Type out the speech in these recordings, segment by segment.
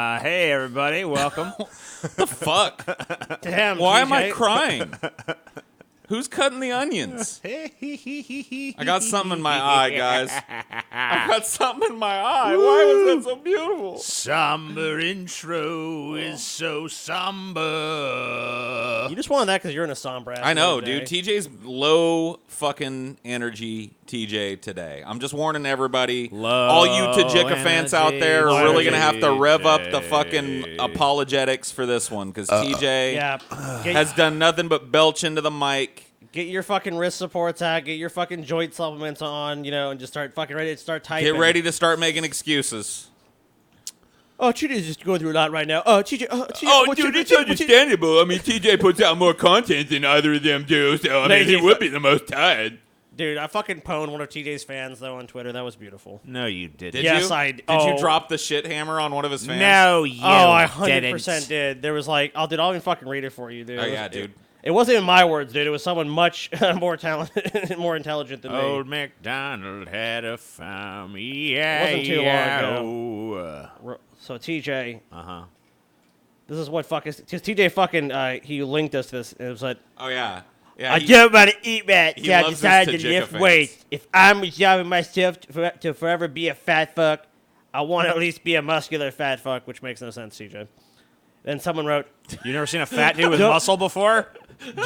Hey, everybody. Welcome. The fuck? Damn. Why TJ. am I crying? Who's cutting the onions? I got something in my eye, guys. I got something in my eye. Why was that so beautiful? Somber intro is so somber. You just wanted that because you're in a somber ass I know, mood dude. today. TJ's low fucking energy TJ today. I'm just warning everybody. Low all you Tajika fans out there are really going to have to rev up the TJ. fucking apologetics for this one because TJ Yeah. has done nothing but belch into the mic. Get your fucking wrist supports out. Get your fucking joint supplements on, and just start fucking ready to start typing. Get ready to start making excuses. Oh, TJ's just going through a lot right now. Oh, TJ. It's understandable. I mean, TJ puts out more content than either of them do, so I mean, he would be the most tired. Dude, I fucking pwned one of TJ's fans, though, on Twitter. That was beautiful. No, you didn't. Did Yes, you? I- Did oh. you drop the shit hammer on one of his fans? No, you Oh, I didn't. 100% did. There was like, I'll even fucking read it for you, dude. Oh, yeah, dude. It wasn't even my words, dude. It was someone much more talented, more intelligent than me. Old MacDonald had a farm. Yeah, Wasn't too long ago. So, TJ, Uh-huh. this is what fuck is... Because TJ fucking, he linked us to this. It was like, Oh, yeah. Yeah, I don't want to eat that, he so I loves his decided to Tajika lift fans. weights. If I'm resolving myself to forever be a fat fuck, I want to at least be a muscular fat fuck, which makes no sense, TJ. Then someone wrote, You never seen a fat dude with Don't- muscle before?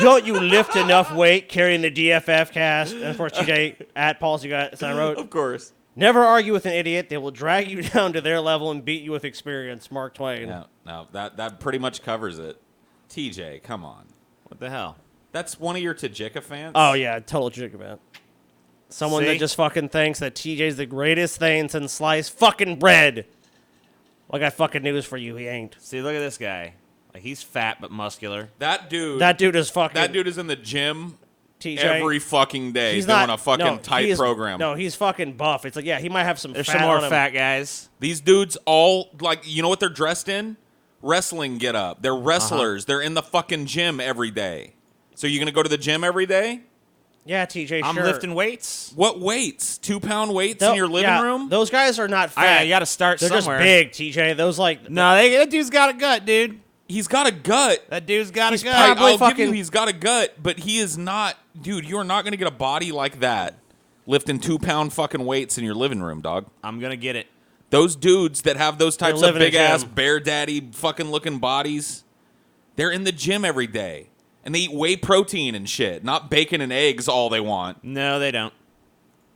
don't you lift enough weight carrying the DFF cast? And of course, TJ at Policy Guy, so I wrote, Of course. never argue with an idiot. They will drag you down to their level and beat you with experience. Mark Twain. No, that pretty much covers it. TJ, come on. What the hell? That's one of your Tajika fans? Oh, yeah, total jig about. Someone See? that just fucking thinks that TJ's the greatest thing since sliced fucking bread. Well, I got fucking news for you. He ain't. See, look at this guy. Like, he's fat but muscular. That dude. That dude is fucking... That dude is in the gym TJ. every fucking day He's doing not a fucking no, he tight is- program. No, he's fucking buff. It's like, yeah, he might have some There's fat some more on him. fat guys. These dudes all, like, you know what they're dressed in? Wrestling get up. They're wrestlers. They're in the fucking gym every day. So you going to go to the gym every day? Yeah, TJ, I'm sure. lifting weights. What weights? 2-pound weights Tho- in your living yeah, room? Those guys are not fat. You got to start They're somewhere. just big, TJ. Those, like... No, that dude's got a gut, dude. He's got a gut. That dude's got He's a gut. probably I'll give fucking- you he's got a gut, but he is not... Dude, you are not going to get a body like that lifting 2-pound fucking weights in your living room, dog. I'm going to get it. Those dudes that have those types of living in a big-ass gym. bear daddy fucking looking bodies, they're in the gym every day. And they eat whey protein and shit, not bacon and eggs all they want. No, they don't.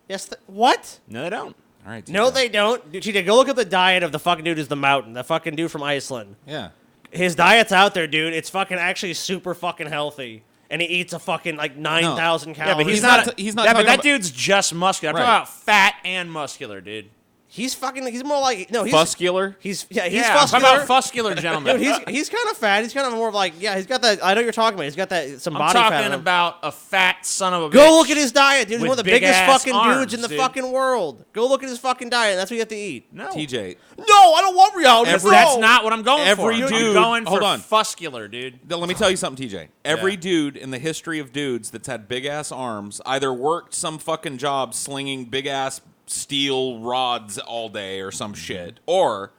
Yes, what? No, they don't. All right, No, TJ. they don't. Dude, TJ, go look at the diet of the fucking dude who's the mountain. The fucking dude from Iceland. Yeah. His diet's out there, dude. It's fucking actually super fucking healthy. And he eats a fucking, like, 9,000 calories. Yeah, but He's not He's talking not. But that about- dude's just muscular. I'm Right. talking about fat and muscular, dude. He's more like... No, he's... Muscular? He's Yeah, I'm muscular. talking about muscular gentlemen. Dude, he's kind of fat. He's kind of more of like... Yeah, he's got that... I know what you're talking about. He's got that... Some I'm body fat. talking on him. about a fat son of a bitch. Go look at his diet, dude. He's with one of the biggest big-ass fucking arms, dudes in the dude. fucking world. Go look at his fucking diet. That's what you have to eat. No. TJ. No, I don't want reality. That's not what I'm going Every for. dude- I'm going hold for on. muscular, dude. Let me tell you something, TJ. Every Yeah. dude in the history of dudes that's had big-ass arms either worked some fucking job slinging big-ass steel rods all day or some shit, or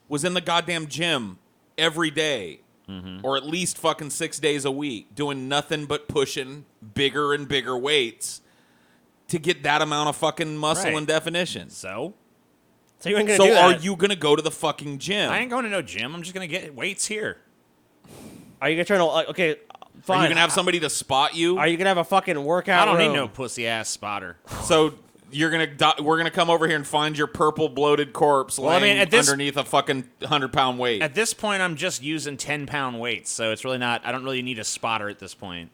was in the goddamn gym every day, or at least fucking 6 days a week, doing nothing but pushing bigger and bigger weights to get that amount of fucking muscle Right. and definition. So? So you ain't gonna So do are that. you going to go to the fucking gym? I ain't going to no gym. I'm just going to get weights here. Are you gonna turn? Okay, fine. Are you going to have somebody to spot you? Are you gonna have a fucking workout? I don't room? need no pussy-ass spotter. So you're we're gonna come over here and find your purple bloated corpse Well, I laying mean, at this- underneath a fucking 100-pound weight. At this point, I'm just using 10-pound weights, so it's really not... I don't really need a spotter at this point.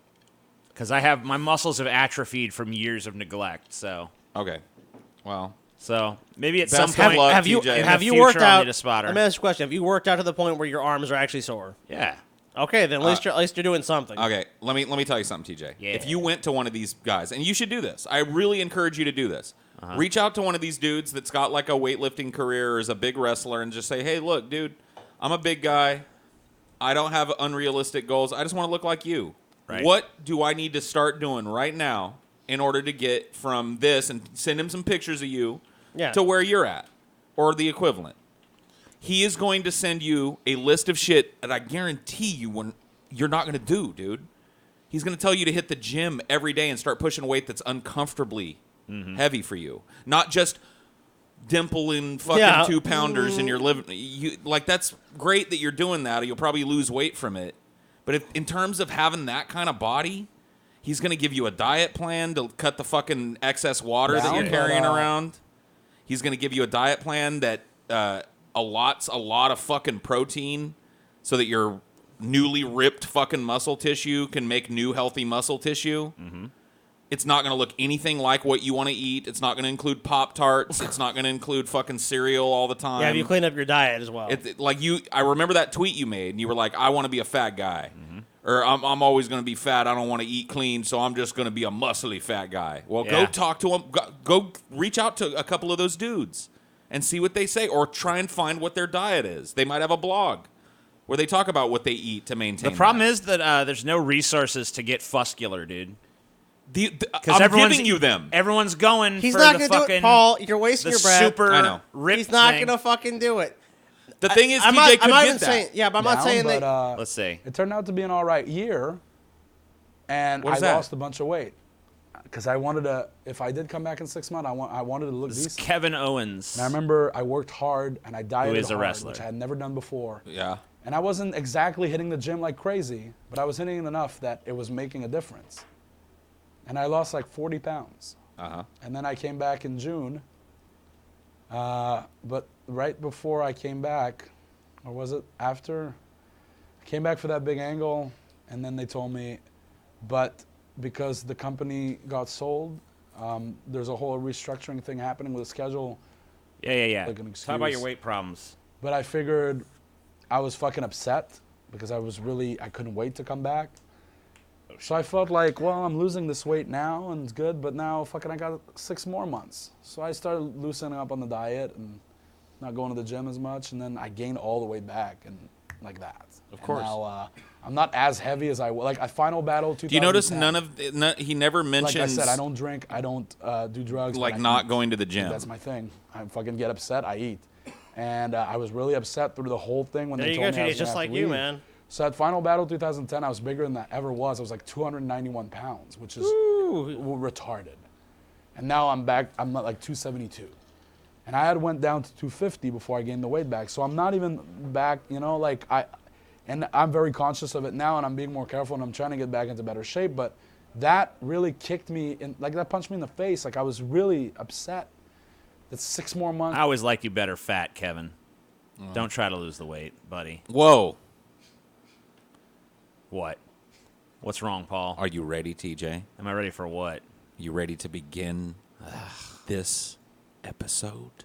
Because my muscles have atrophied from years of neglect, so... Okay. Well, So, maybe at Best some of point... luck. Have you TJ. have In you the worked future, I'll out? need a spotter. Let me ask you a question. Have you worked out to the point where your arms are actually sore? Yeah. Okay, then at least you're doing something. okay. Let me tell you something, TJ. Yeah. If you went to one of these guys, and you should do this, I really encourage you to do this. Reach out to one of these dudes that's got like a weightlifting career or is a big wrestler, and just say, "Hey, look, dude, I'm a big guy. I don't have unrealistic goals. I just want to look like you. Right. What do I need to start doing right now in order to get from this?" And send him some pictures of you Yeah. to where you're at, or the equivalent. he is going to send you a list of shit that I guarantee you're not going to do, dude. He's going to tell you to hit the gym every day and start pushing weight that's uncomfortably heavy for you. Not just dimpling fucking 2-pounders in your living. Like, that's great that you're doing that. You'll probably lose weight from it. But in terms of having that kind of body, he's going to give you a diet plan to cut the fucking excess water that you're carrying around. He's going to give you a diet plan that allots a lot of fucking protein so that your newly ripped fucking muscle tissue can make new healthy muscle tissue. Mm-hmm. It's not going to look anything like what you want to eat. It's not going to include Pop-Tarts. It's not going to include fucking cereal all the time. Yeah, you clean up your diet as well. I remember that tweet you made, and you were like, I want to be a fat guy. Mm-hmm. Or I'm always going to be fat. I don't want to eat clean, so I'm just going to be a muscly fat guy. Well, go talk to them. Go reach out to a couple of those dudes and see what they say, or try and find what their diet is. They might have a blog where they talk about what they eat to maintain. The problem is that there's no resources to get fuscular, dude. I'm giving you them. Everyone's going. He's for not the going to do fucking, it, Paul. You're wasting your breath. Super I know. He's not going to fucking do it. The thing is, I'm TJ not could get even that. saying. Yeah, but I'm not saying that. Let's see. It turned out to be an all right year, and I lost a bunch of weight because I wanted to. If I did come back in 6 months, I wanted to look This is decent. Kevin Owens. And I remember I worked hard and I dieted is a hard, wrestler. which I had never done before. Yeah. And I wasn't exactly hitting the gym like crazy, but I was hitting it enough that it was making a difference. And I lost like 40 pounds. Uh-huh. And then I came back in June. But right before I came back, or was it after? I came back for that big angle, and then they told me, but because the company got sold, there's a whole restructuring thing happening with the schedule. Yeah. Like an Talk about your excuse. weight problems. But I figured I was fucking upset because I couldn't wait to come back. So I felt like, well, I'm losing this weight now and it's good, but now fucking I got 6 more months. So I started loosening up on the diet and not going to the gym as much, and then I gained all the way back and like that. Of course. And now I'm not as heavy as I was. Like, I final battle 2010. Do you notice he never mentions... Like I said, I don't drink, I don't do drugs. Like but I not eat. going to the gym. That's my thing. I fucking get upset, I eat. And I was really upset through the whole thing when There they you told go, me I TJ. was Just gonna have like to you, leave. man. So at Final Battle 2010, I was bigger than I ever was. I was like 291 pounds, which is retarded. And now I'm back, I'm at like 272. And I had went down to 250 before I gained the weight back. So I'm not even back, and I'm very conscious of it now, and I'm being more careful, and I'm trying to get back into better shape. But that really kicked me, that punched me in the face. Like, I was really upset. That's 6 more months. I always like you better fat, Kevin. Don't try to lose the weight, buddy. Whoa. What? What's wrong, Paul? Are you ready, TJ? Am I ready for what? You ready to begin this episode?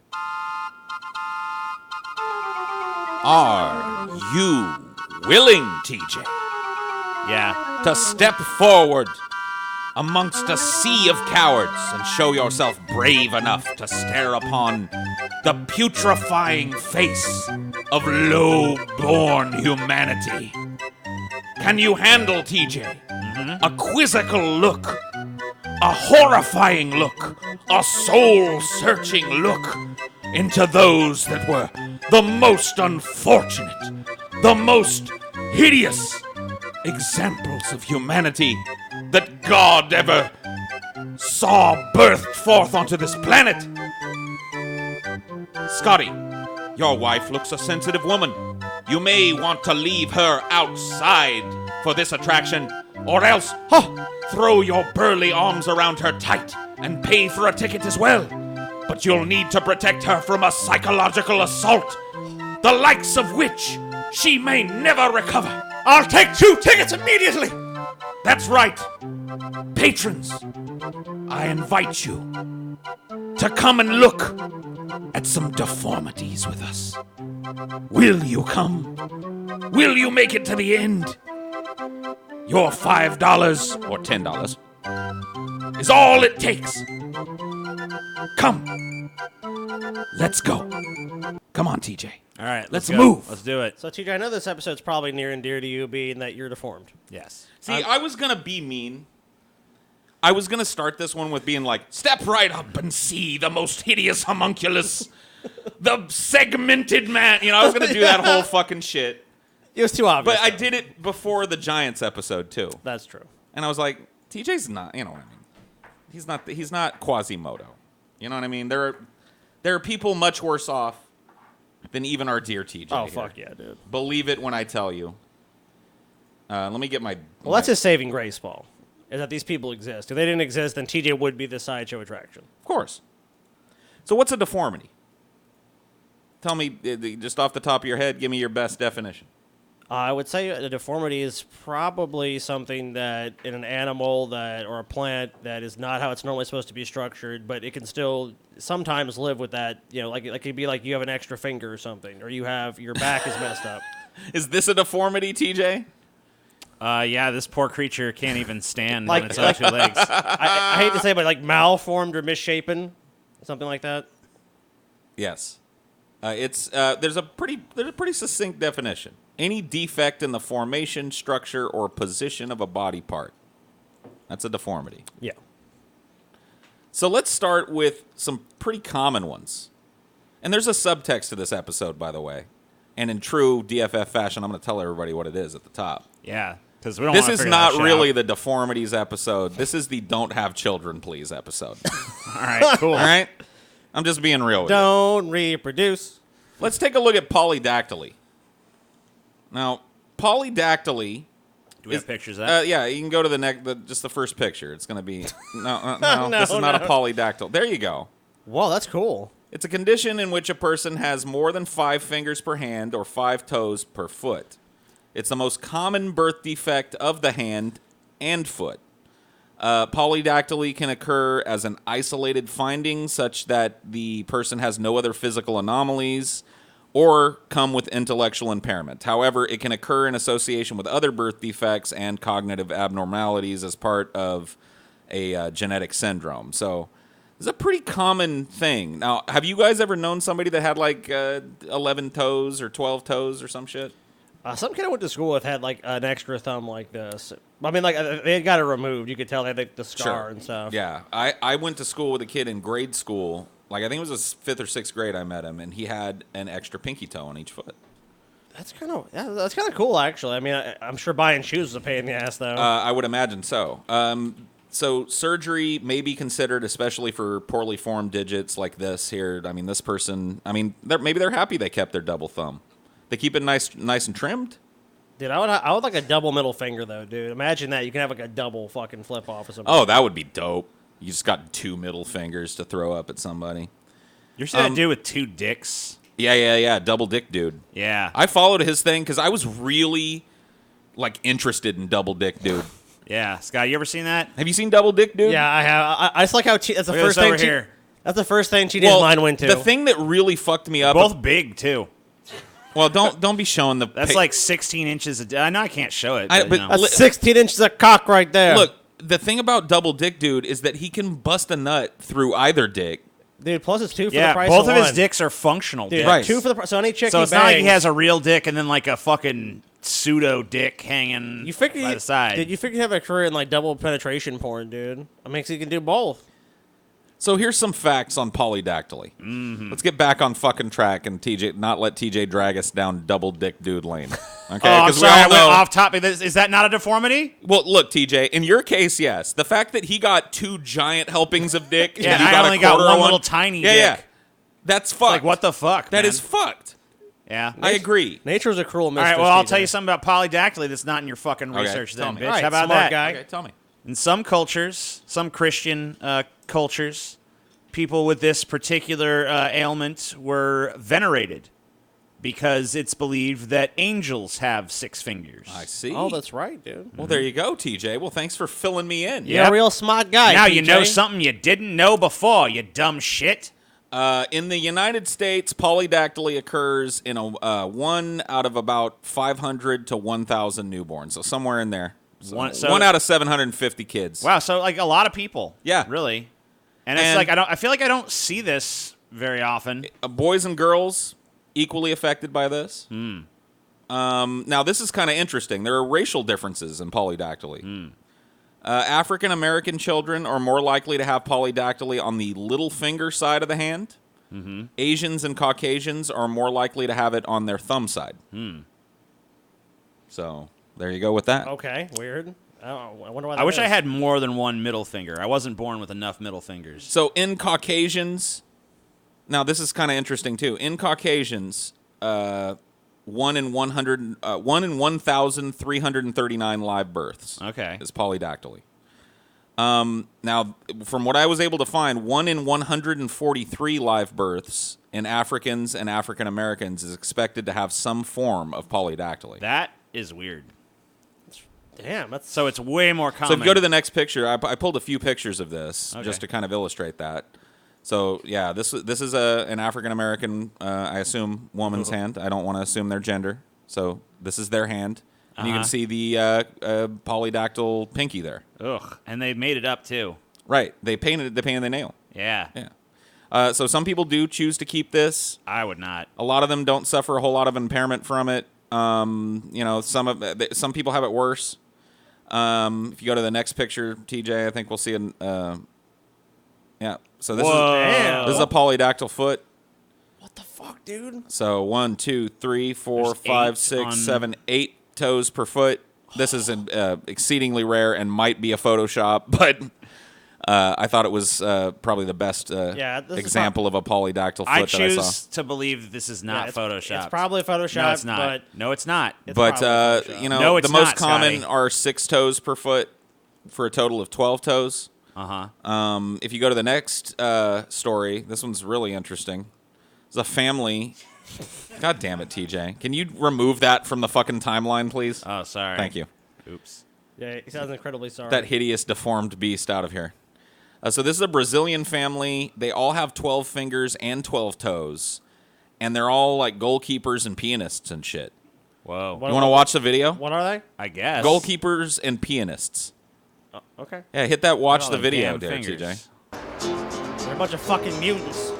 Are you willing, TJ, Yeah. to step forward amongst a sea of cowards and show yourself brave enough to stare upon the putrefying face of low-born humanity? Can you handle, TJ, a quizzical look, a horrifying look, a soul-searching look into those that were the most unfortunate, the most hideous examples of humanity that God ever saw birthed forth onto this planet? Scotty, your wife looks a sensitive woman. You may want to leave her outside for this attraction, or else throw your burly arms around her tight and pay for a ticket as well. But you'll need to protect her from a psychological assault, the likes of which she may never recover. I'll take 2 tickets immediately! That's right. Patrons, I invite you to come and look at some deformities with us. Will you come? Will you make it to the end? Your $5 or $10 is all it takes. Come. Let's go. Come on, TJ. All right, Let's go. move. Let's do it. So, TJ, I know this episode's probably near and dear to you, being that you're deformed. Yes. See, I was going to be mean. I was going to start this one with being like, step right up and see the most hideous homunculus the segmented man. You know, I was gonna do that whole fucking shit. It was too obvious. But I did it before the Giants episode too. That's true. And I was like, TJ's not. You know what I mean? He's not Quasimodo. You know what I mean? There are people much worse off than even our dear TJ. Oh, here. fuck yeah, dude. Believe it when I tell you. Let me get my. Well, that's his saving grace, Paul, is that these people exist. If they didn't exist, then TJ would be the sideshow attraction. Of course. So what's a deformity? Tell me, just off the top of your head, give me your best definition. I would say a deformity is probably something that in an animal that or a plant that is not how it's normally supposed to be structured, but it can still sometimes live with that. You know, like it could be like you have an extra finger or something, or you have your back is messed up. Is this a deformity, TJ? Yeah, this poor creature can't even stand Like- on its own two legs. I hate to say, but like malformed or misshapen, something like that. Yes. There's a pretty succinct definition. Any defect in the formation, structure, or position of a body part. That's a deformity. Yeah. So let's start with some pretty common ones. And there's a subtext to this episode, by the way. And in true DFF fashion, I'm going to tell everybody what it is at the top. Yeah, because we don't. This wanna is figure not that shit really out. the deformities episode. This is the don't have children, please episode. All right, cool. All right? I'm just being real with you. Don't reproduce. Let's take a look at polydactyly. Now, polydactyly. Do we have pictures of that? Yeah, you can go to just the first picture. It's going to be no. This is not a polydactyl. There you go. Whoa, that's cool. It's a condition in which a person has more than 5 fingers per hand or 5 toes per foot. It's the most common birth defect of the hand and foot. Polydactyly can occur as an isolated finding such that the person has no other physical anomalies or come with intellectual impairment. However, it can occur in association with other birth defects and cognitive abnormalities as part of a genetic syndrome. So it's a pretty common thing. Now, have you guys ever known somebody that had like 11 toes or 12 toes or some shit? Some kid I went to school with had like an extra thumb like this. I mean, like they had got it removed. You could tell they had like, the scar and stuff. Yeah, I went to school with a kid in grade school. Like I think it was his 5th or 6th grade. I met him, and he had an extra pinky toe on each foot. That's kind of cool, actually. I mean, I'm sure buying shoes is a pain in the ass, though. I would imagine so. So surgery may be considered, especially for poorly formed digits like this here. I mean, this person. I mean, maybe they're happy they kept their double thumb. They keep it nice and trimmed. Dude, I would like a double middle finger, though, dude. Imagine that. You can have like a double fucking flip off or something. Oh, that would be dope. You just got 2 middle fingers to throw up at somebody. You're seeing that dude with 2 dicks. Yeah. Double dick dude. Yeah. I followed his thing because I was really like interested in double dick dude. Yeah. Scott, you ever seen that? Have you seen double dick dude? Yeah, I have. I just like how that's the Look at first this thing. over here. That's the first thing Cheetah's mind went to. The thing that really fucked me up. Both big, too. Well, don't be showing the. That's like 16 inches. I know I can't show it. But, but you know. That's 16 inches of cock right there. Look, the thing about double dick dude is that he can bust a nut through either dick. dude, plus it's 2 for the yeah, price both of of his one. dicks are functional Dude, dicks. Right. 2 for the price. So any chick So he it's not like he bangs- has a real dick and then like a fucking pseudo dick hanging You figure by the side. Dude, you figure you have a career in like double penetration porn, dude. That makes you can do both. So here's some facts on polydactyly. Let's get back on fucking track and not let TJ drag us down double dick dude lane. Okay, Oh, I'm 'cause sorry, I went off topic. Is that not a deformity? Well, look, TJ, in your case, yes. The fact that he got 2 giant helpings of dick, Yeah, and you and I got only a got quarter one of little tiny yeah, dick. Yeah, that's fucked. Like, what the fuck, That man? is fucked. Yeah. I agree. Nature's a cruel All mistress. right, well, I'll TJ. tell you something about polydactyly that's not in your fucking Okay, research tell then, me. bitch. All right, How about smart that? guy. Okay, tell me. In some cultures, some Christian cultures, people with this particular ailment were venerated because it's believed that angels have 6 fingers. I see. Oh, that's right, dude. Well, there you go, TJ. Well, thanks for filling me in. You're a real smart guy. Now TJ. you know something you didn't know before, you dumb shit. In the United States, polydactyly occurs in a 1 out of about 500 to 1,000 newborns. So somewhere in there. So One- 1 out of 750 kids. Wow, so like a lot of people. Yeah. Really. And it's And- like I feel like I don't see this very often. Boys and girls equally affected by this. Now, this is kind of interesting. There are racial differences in polydactyly. African American children are more likely to have polydactyly on the little finger side of the hand, Asians and Caucasians are more likely to have it on their thumb side. So there you go with that. Okay, weird. I wonder why. I wish I had more than one middle finger. I wasn't born with enough middle fingers. So in Caucasians, now this is kind of interesting too. In Caucasians, 1 in 1,339 live births. Okay. Is polydactyly. Now, from what I was able to find, 1 in 143 live births in Africans and African Americans is expected to have some form of polydactyly. That is weird. Damn, that's So it's way more common. So if you go to the next picture, I pulled a few pictures of this Okay. just to kind of illustrate that. So yeah, this is an African American, I assume, woman's hand. I don't want to assume their gender. So this is their hand, and you can see the polydactyl pinky there. Ugh. And they made it up, too. Right, they painted the nail. Yeah. Yeah. So some people do choose to keep this. I would not. A lot of them don't suffer a whole lot of impairment from it. Some people have it worse. If you go to the next picture, TJ, I think we'll see yeah. So this is a polydactyl foot. what the fuck, dude? So 1, 2, 3, 4, There's 5, eight 6, on- 7, 8 toes per foot. This is exceedingly rare and might be a Photoshop, but I thought it was probably the best This is example of a polydactyl foot I that I choose saw. to believe that this is not it's, Photoshopped. It's probably Photoshop. No, it's not. But No, it's not. it's But probably Photoshop. No, it's the most not, common Scotty. are 6 toes per foot for a total of 12 toes. Uh-huh. If you go to the next story, this one's really interesting. There's a family. God damn it, TJ. Can you remove that from the fucking timeline, please? Oh, sorry. Thank you. Oops. Yeah, he sounds incredibly sorry. That hideous, deformed beast out of here. So this is a Brazilian family. They all have 12 fingers and 12 toes. And they're all like goalkeepers and pianists and shit. Whoa. What- You want to watch the video? What are they? I guess. Goalkeepers and pianists. Oh, okay. Yeah, hit that watch All the them video damn there, fingers. TJ. They're a bunch of fucking mutants.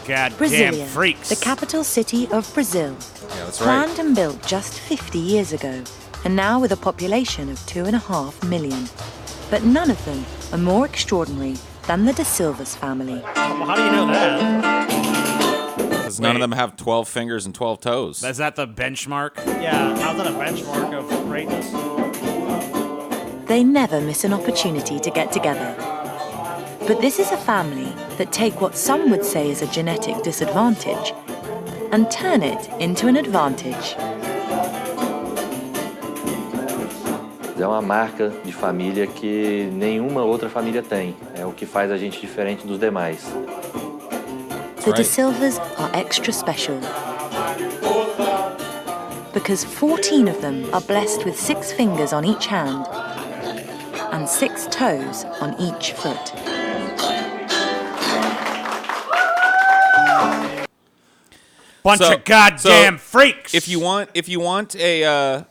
God Brasilia, damn freaks. the capital city of Brazil. Yeah, that's right. Planned and built just 50 years ago, and now with a population of 2.5 million. But none of them are more extraordinary than the De Silva's family. Well, how do you know that? Because none of them have 12 fingers and 12 toes. Is that the benchmark? Yeah, how's that a benchmark of greatness? They never miss an opportunity to get together. But this is a family that take what some would say is a genetic disadvantage and turn it into an advantage. É uma marca de família que nenhuma outra família tem. É o que faz a gente diferente dos demais. The De right. Silvas are extra special because 14 of them are blessed with 6 fingers on each hand and 6 toes on each foot. Bunch So- of goddamn so freaks. If you want a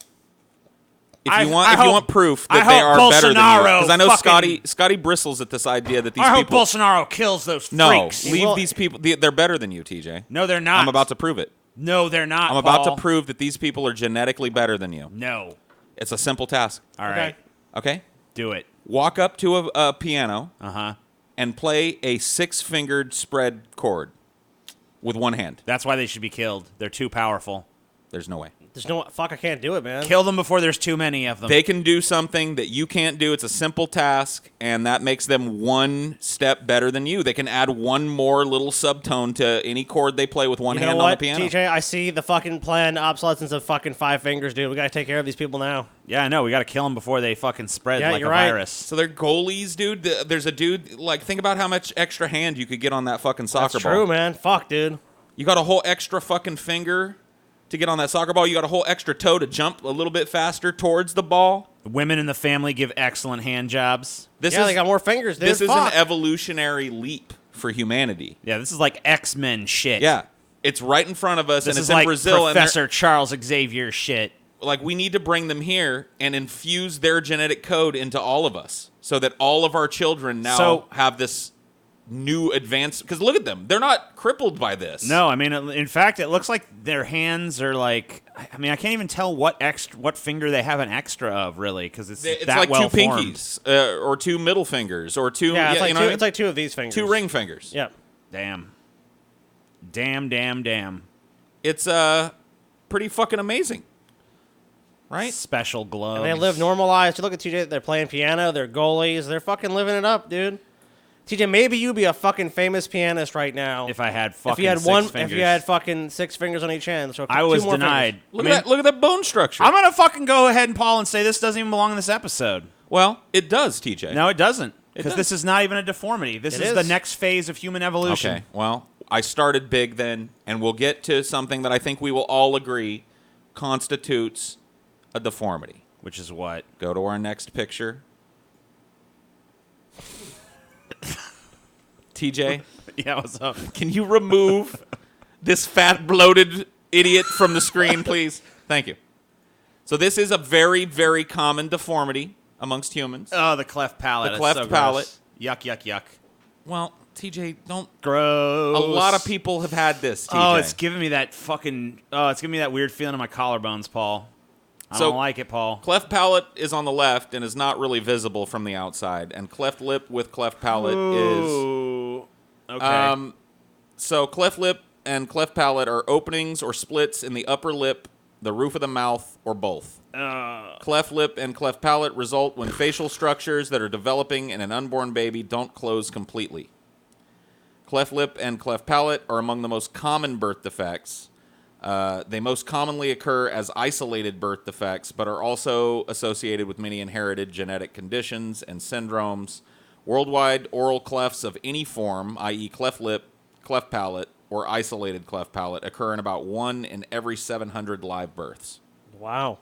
if I you hope- want proof I that they hope are better than you, Bolsonaro because I know fucking- Scotty bristles at this idea that these I hope people. Bolsonaro kills those No, freaks. leave these people. They're better than you, TJ. No, they're not. I'm about to prove it. No, they're not. I'm about Paul. to prove that these people are genetically better than you. No. It's a simple task. All right. Okay, Do it. walk up to a piano Uh-huh. and play a 6-fingered spread chord with one hand. That's why they should be killed. They're too powerful. There's no way. There's no fuck. I can't do it, man. Kill them before there's too many of them. They can do something that you can't do. It's a simple task, and that makes them one step better than you. They can add one more little subtone to any chord they play with one You know hand on the what, piano. TJ? I see the fucking planned obsolescence of fucking 5 fingers, dude. We gotta take care of these people now. Yeah, I know. We got to kill them before they fucking spread Yeah, like a you're right. virus. So they're goalies, dude. There's a dude, like, think about how much extra hand you could get on that fucking soccer That's ball. true, man. Fuck, dude. You got a whole extra fucking finger to get on that soccer ball. You got a whole extra toe to jump a little bit faster towards the ball. Women in the family give excellent hand jobs. This Yeah, is they got more fingers, dude. this is Fuck. an evolutionary leap for humanity. Yeah, this is like X-Men shit. Yeah, it's right in front of us, This and is it's in like Brazil. Professor Charles Xavier shit. And like, we need to bring them here and infuse their genetic code into all of us, so that all of our children now So- have this new advance. Because look at them; they're not crippled by this. No, I mean, in fact, it looks like their hands are like. I mean, I can't even tell what finger they have an extra of, really, because it's it's that like well 2 formed. pinkies or 2 middle fingers or 2. Yeah, it's, like you know, two, it's like 2 of these fingers. 2 ring fingers. Yep. Damn. Damn. It's pretty fucking amazing. Right? Special gloves. And they live normal lives. You look at TJ, they're playing piano, they're goalies, they're fucking living it up, dude. TJ, maybe you'd be a fucking famous pianist right now. If I had fucking if you had six fingers. If you had fucking 6 fingers on each hand. So I 2 was more denied. fingers. Look at that bone structure. I'm going to fucking go ahead and Paul and say this doesn't even belong in this episode. Well, it does, TJ. No, it doesn't. Because does. this is not even a deformity. This It is is. the next phase of human evolution. Okay, well, I started big then, and we'll get to something that I think we will all agree constitutes a deformity. Which is what? Go to our next picture. TJ, Yeah, what's up? can you remove this fat, bloated idiot from the screen, please? Thank you. So this is a very, very common deformity amongst humans. Oh, the cleft palate. The That's cleft so gross. palate. Yuck. Well, TJ, don't... Gross. A lot of people have had this, TJ. Oh, it's giving me that fucking... Oh, it's giving me that weird feeling in my collarbones, Paul. I So- don't like it, Paul. Cleft palate is on the left and is not really visible from the outside. And cleft lip with cleft palate is... Ooh. Okay. So cleft lip and cleft palate are openings or splits in the upper lip, the roof of the mouth, or both. Cleft lip and cleft palate result when facial structures that are developing in an unborn baby don't close completely. Cleft lip and cleft palate are among the most common birth defects. They most commonly occur as isolated birth defects, but are also associated with many inherited genetic conditions and syndromes. Worldwide, oral clefts of any form, i.e. cleft lip, cleft palate, or isolated cleft palate, occur in about 1 in every 700 live births. Wow.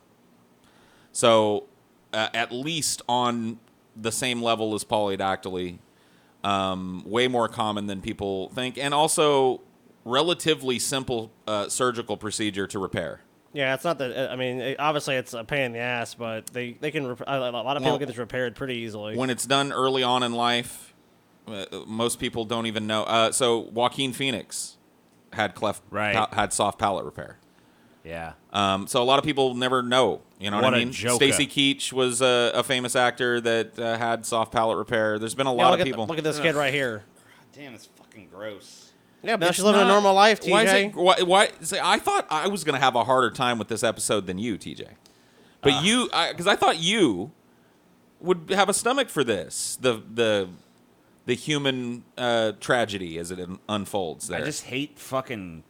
So, at least on the same level as polydactyly, way more common than people think, and also relatively simple surgical procedure to repair. Yeah, it's not that. I mean, obviously it's a pain in the ass, but they can. A lot of people get this repaired pretty easily. When it's done early on in life, most people don't even know. So Joaquin Phoenix had had soft palate repair. Yeah. So a lot of people never know. You know what I a mean? joker. Stacey Keach was a famous actor that had soft palate repair. There's been a lot of people. Look at this kid right here. Damn, it's fucking gross. Yeah, but now It's she's living a not- normal life, TJ. Why is it? Why? See, I thought I was going to have a harder time with this episode than you, TJ. But because I thought you would have a stomach for this, the human tragedy as it unfolds there. I just hate fucking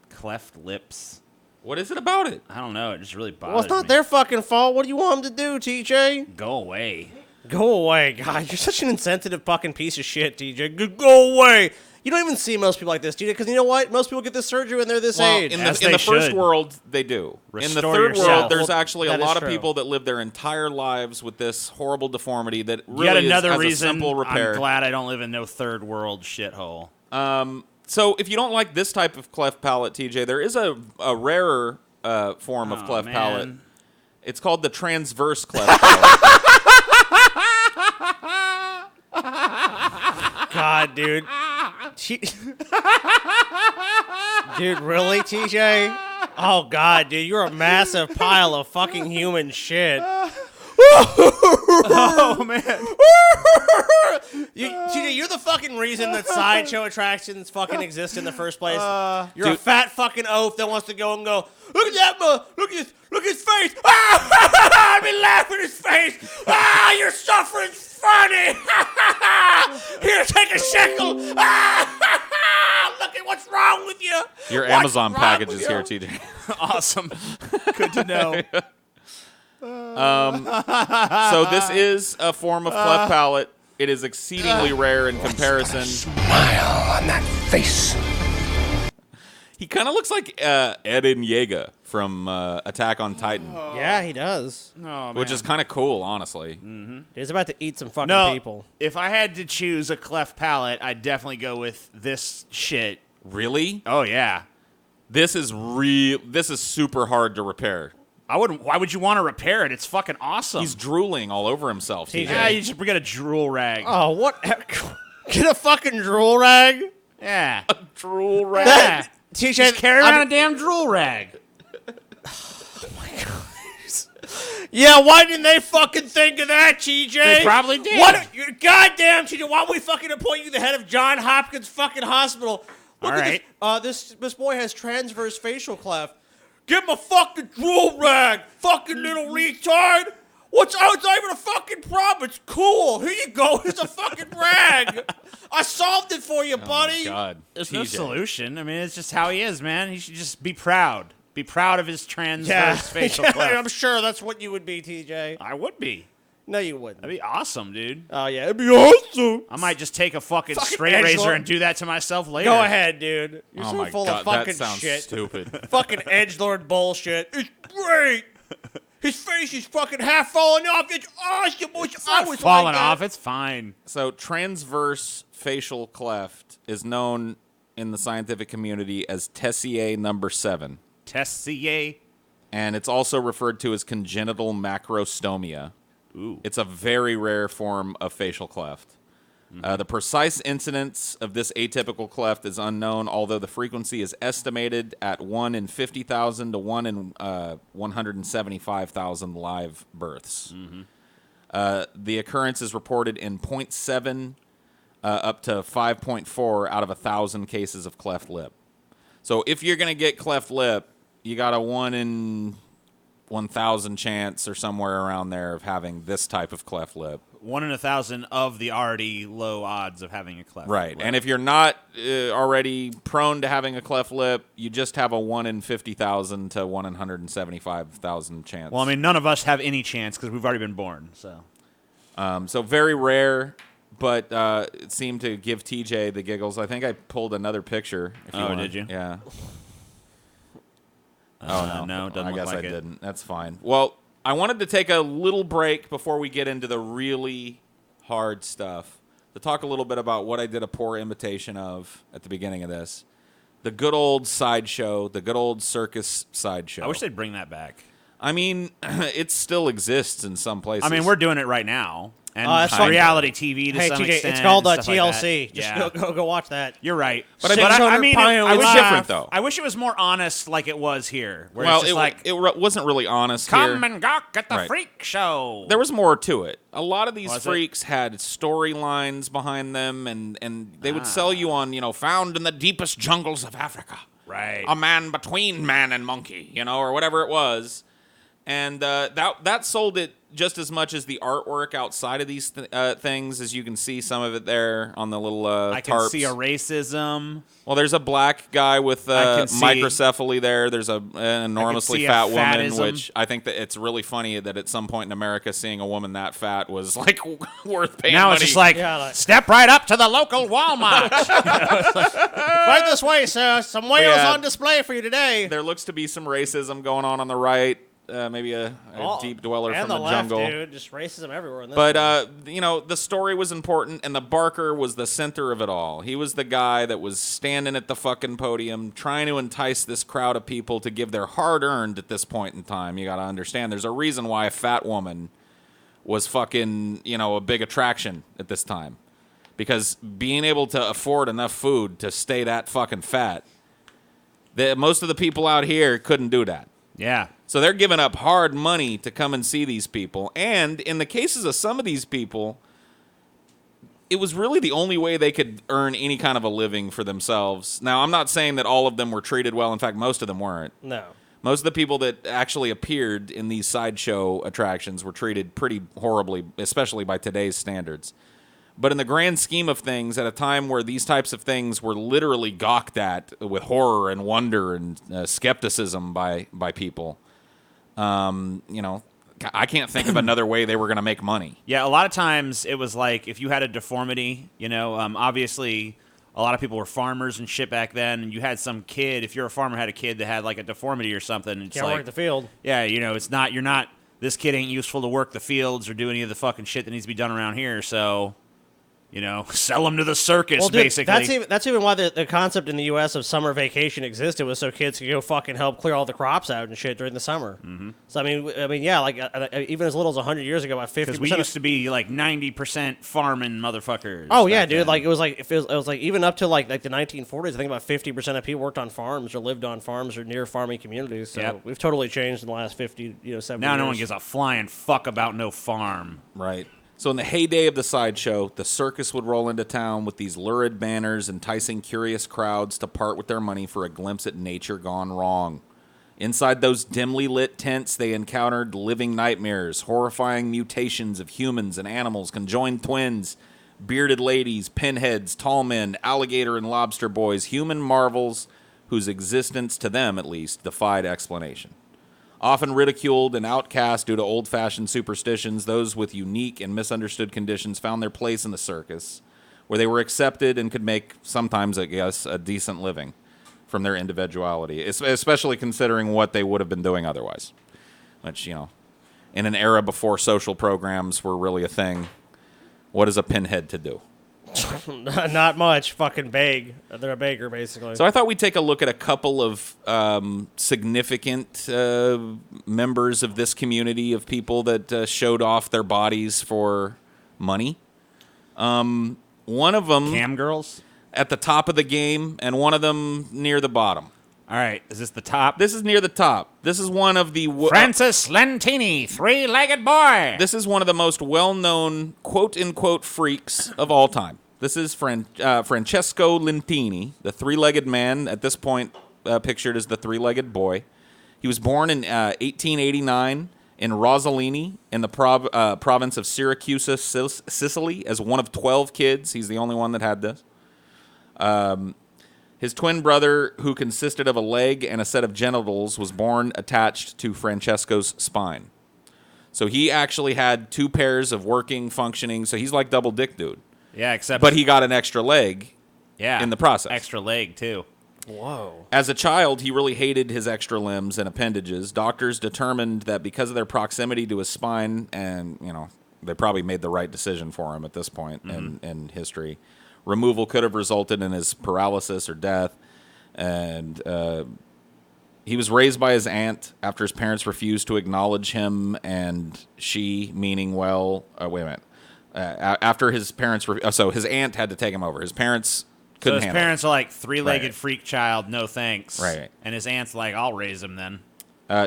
cleft lips. What is it about it? I don't know. It just really bothers Well, it's not me. their fucking fault. What do you want them to do, TJ? Go away. Go away, God. You're such an insensitive fucking piece of shit, TJ. Go away. You don't even see most people like this, TJ, because you know what? Most people get this surgery when they're this age. In As the they first should. world, they do. In the Restore third yourself. world, there's Well, actually a that is lot of true. people that live their entire lives with this horrible deformity that really Yet another has reason a simple repair. I'm glad I don't live in no third world shithole. So if you don't like this type of cleft palate, TJ, there is a rarer form of cleft palate. It's called the transverse cleft palate. God, dude. Dude, really, TJ? Oh, God, dude. You're a massive pile of fucking human shit. Oh, man. TJ, you're the fucking reason that sideshow attractions fucking exist in the first place. You're a fat fucking oaf that wants to go and go, look at that, look at his face. Ah, I've been laughing at his face. Ah, your suffering's funny. Here, take a shekel. Ah, look at what's wrong with you. Your What's Amazon wrong package with is you? here, TJ. Awesome. Good to know. So this is a form of cleft palate. It is exceedingly rare in comparison. Smile on that face. He kind of looks like Eren Yeager from Attack on Titan, Yeah, he does. Oh, which is kind of cool, honestly. He's about to eat some fucking no, people. if I had to choose a cleft palate, I'd definitely go with this shit. Really? Oh, yeah. This is real. This is super hard to repair. I wouldn't. Why would you want to repair it? It's fucking awesome. He's drooling all over himself. TJ. Yeah, you should get a drool rag. Oh, what? Get a fucking drool rag? Yeah. Drool rag. Yeah. TJ, Just carry around a damn drool rag. Yeah, why didn't they fucking think of that, TJ? They probably did. What? Goddamn, TJ, why don't we fucking appoint you the head of John Hopkins fucking hospital? All right. This boy has transverse facial cleft. Give him a fucking drool rag, fucking little retard. What's not even a fucking problem? It's cool. Here you go. It's a fucking rag. I solved it for you, buddy. God. There's no TJ. solution. I mean, it's just how he is, man. He should just be proud. Be proud of his transverse facial cleft. I'm sure that's what you would be, TJ. I would be. No, you wouldn't. That'd be awesome, dude. Oh, yeah, it'd be awesome. I might just take a fucking Fucking straight edgelord. razor and do that to myself later. Go ahead, dude. You're Oh so my full God, of fucking that sounds shit. stupid. Fucking edgelord bullshit. It's great. His face is fucking half falling off. It's awesome. It's not falling off. It's fine. So transverse facial cleft is known in the scientific community as Tessier number 7. Tessier. And it's also referred to as congenital macrostomia. Ooh. It's a very rare form of facial cleft. The precise incidence of this atypical cleft is unknown, although the frequency is estimated at 1 in 50,000 to 1 in 175,000 live births. The occurrence is reported in 0.7 up to 5.4 out of 1,000 cases of cleft lip. So if you're going to get cleft lip, you got a 1 in 1,000 chance or somewhere around there of having this type of cleft lip. 1 in 1,000 of the already low odds of having a cleft Right. lip. And if you're not already prone to having a cleft lip, you just have a 1 in 50,000 to 1 in 175,000 chance. Well, I mean, none of us have any chance because we've already been born. So So very rare, but it seemed to give TJ the giggles. I think I pulled another picture. If you Oh, want. did you? Yeah. no, it doesn't I look guess like I it. didn't. That's fine. Well, I wanted to take a little break before we get into the really hard stuff to talk a little bit about what I did a poor imitation of at the beginning of this. The good old sideshow, the good old circus sideshow. I wish they'd bring that back. I mean, it still exists in some places. I mean, we're doing it right now. And that's for fine. reality TV to Hey, some TJ, extent. it's called and stuff like TLC. that. Just Yeah. go watch that. You're right. But I 600 mean, pounds. I It was wish- different, though. I wish it was more honest like it was here. Where well, it's just like, it wasn't really honest come here. and gawk at the Right. freak show. There was more to it. A lot of these Was it? freaks had storylines behind them, and they would sell you on, found in the deepest jungles of Africa. Right. A man between man and monkey, or whatever it was. And that sold it just as much as the artwork outside of these things, as you can see some of it there on the little I can tarps. see a racism. Well, there's a black guy with I can see- microcephaly there. There's an enormously see a fat woman, fatism. which I think that it's really funny that at some point in America, seeing a woman that fat was like worth paying Now money. it's just like, Yeah, like- step right up to the local Walmart. Right this way, sir. Some whales Yeah. on display for you today. there looks to be some racism going on the right. Maybe a deep dweller and from the the left, jungle. dude. Just racism everywhere. In this But one. the story was important, and the Barker was the center of it all. He was the guy that was standing at the fucking podium, trying to entice this crowd of people to give their hard-earned at this point in time. You got to understand, there's a reason why a fat woman was fucking a big attraction at this time, because being able to afford enough food to stay that fucking fat, most of the people out here couldn't do that. yeah. So they're giving up hard money to come and see these people. And in the cases of some of these people, it was really the only way they could earn any kind of a living for themselves. Now, I'm not saying that all of them were treated well. In fact, most of them weren't. no. Most of the people that actually appeared in these sideshow attractions were treated pretty horribly, especially by today's standards. But in the grand scheme of things, at a time where these types of things were literally gawked at with horror and wonder and skepticism by people, I can't think of another way they were going to make money. Yeah, a lot of times it was like if you had a deformity, obviously a lot of people were farmers and shit back then, and you had some kid, if you're a farmer, had a kid that had like a deformity or something, it's Can't like, work the field. yeah, you're not, this kid ain't useful to work the fields or do any of the fucking shit that needs to be done around here, so, sell them to the circus, Well, dude, basically. that's even why the concept in the U.S. of summer vacation existed, was so kids could go fucking help clear all the crops out and shit during the summer. Mm-hmm. So I mean, yeah, like even as little as 100 years ago, about 50%. Because we used to be like 90% farming motherfuckers. Oh yeah, back dude! then. Like it was like even up to like the 1940s. I think about 50% of people worked on farms or lived on farms or near farming communities. So Yep. we've totally changed in the last 50, 70 now years. no one gives a flying fuck about no farm. Right. So in the heyday of the sideshow, the circus would roll into town with these lurid banners, enticing curious crowds to part with their money for a glimpse at nature gone wrong. Inside those dimly lit tents, they encountered living nightmares, horrifying mutations of humans and animals, conjoined twins, bearded ladies, pinheads, tall men, alligator and lobster boys, human marvels whose existence, to them at least, defied explanation. Often ridiculed and outcast due to old-fashioned superstitions, those with unique and misunderstood conditions found their place in the circus, where they were accepted and could make, sometimes, I guess, a decent living from their individuality, especially considering what they would have been doing otherwise. Which, you know, in an era before social programs were really a thing, what is a pinhead to do? Not much. Fucking beg. They're a beggar, basically. So I thought we'd take a look at a couple of significant members of this community of people that showed off their bodies for money. One of them Cam girls? at the top of the game, and one of them near the bottom. All right, is this the top? This is near the top. This is one of the Francis Lentini, three-legged boy. This is one of the most well-known quote-unquote freaks of all time. This is Francesco Lentini, the three-legged man, at this point pictured as the three-legged boy. He was born in 1889 in Rossellini in the province of Syracuse, Sicily, as one of 12 kids. He's the only one that had this. His twin brother, who consisted of a leg and a set of genitals, was born attached to Francesco's spine. So he actually had two pairs of working, functioning, so he's like double dick dude. Yeah, except... But he got an extra leg in the process. Extra leg, too. Whoa. As a child, he really hated his extra limbs and appendages. Doctors determined that because of their proximity to his spine, and, you know, they probably made the right decision for him at this point in history, removal could have resulted in his paralysis or death. And he was raised by his aunt after his parents refused to acknowledge him, and she, meaning well... wait a minute. After his parents... so his aunt had to take him over. His parents couldn't handle it. So his parents are like, three-legged Right. freak child, no thanks. Right. And his aunt's like, I'll raise him then.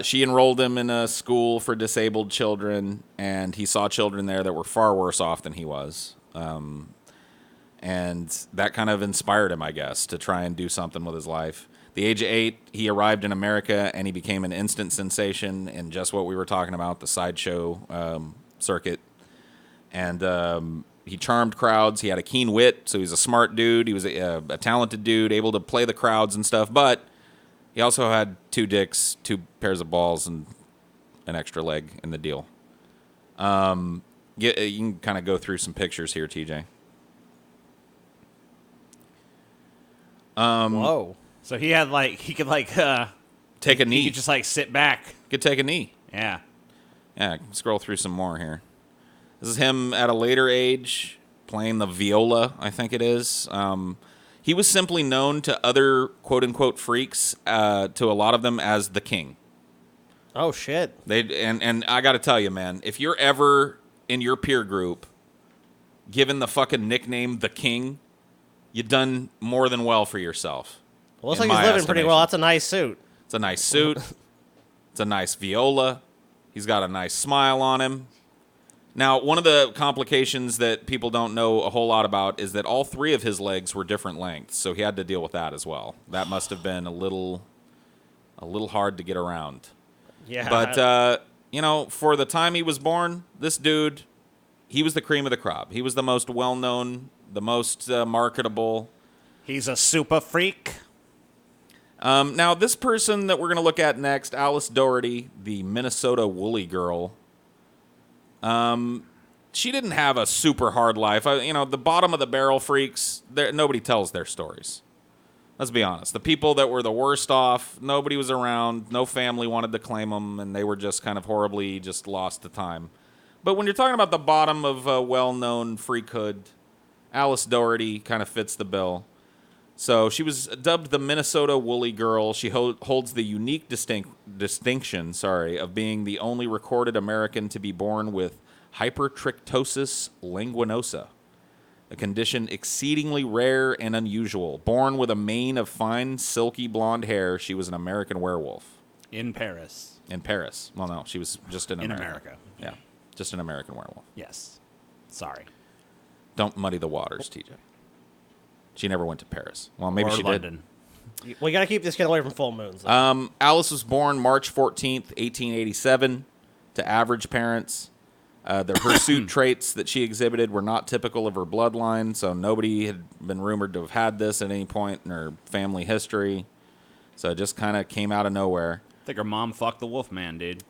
She enrolled him in a school for disabled children, and he saw children there that were far worse off than he was. And that kind of inspired him, I guess, to try and do something with his life. At the age of 8, he arrived in America, and he became an instant sensation in just what we were talking about, the sideshow circuit. And he charmed crowds. He had a keen wit, so he's a smart dude. He was a talented dude, able to play the crowds and stuff. But he also had 2 dicks, 2 pairs of balls, and an extra leg in the deal. You can kind of go through some pictures here, TJ. Whoa. So he had like, he could like, Take a knee. he could just like sit back. Could take a knee. Yeah. Yeah, scroll through some more here. This is him at a later age playing the viola, I think it is. He was simply known to other quote-unquote freaks, to a lot of them, as the King. Oh, shit. And I got to tell you, man, if you're ever in your peer group given the fucking nickname the King, you've done more than well for yourself. Well, looks in like he's my living pretty well. That's a nice suit. It's a nice suit. It's a nice viola. He's got a nice smile on him. Now, one of the complications that people don't know a whole lot about is that all 3 of his legs were different lengths, so he had to deal with that as well. That must have been a little hard to get around. Yeah. But, you know, for the time he was born, this dude, he was the cream of the crop. He was the most well-known, the most marketable. He's a super freak. Now, this person that we're going to look at next, Alice Doherty, the Minnesota Woolly Girl, she didn't have a super hard life. The bottom of the barrel freaks, nobody tells their stories. Let's be honest. The people that were the worst off, nobody was around, no family wanted to claim them, and they were just kind of horribly just lost to time. But when you're talking about the bottom of well-known freakhood, Alice Doherty kind of fits the bill. So she was dubbed the Minnesota Woolly Girl. She holds the unique distinction of being the only recorded American to be born with hypertrichosis languinosa, a condition exceedingly rare and unusual. Born with a mane of fine, silky blonde hair, she was an American werewolf. In Paris. In Paris. Well, no, she was just in America. America. Yeah, just an American werewolf. Yes. Sorry. Don't muddy the waters, TJ. She never went to Paris. Well, maybe Or she London. We got to keep this kid away from full moons. Alice was born March 14th, 1887, to average parents. Her pursuit traits that she exhibited were not typical of her bloodline, so nobody had been rumored to have had this at any point in her family history. So it just kind of came out of nowhere. I think her mom fucked the Wolfman, dude.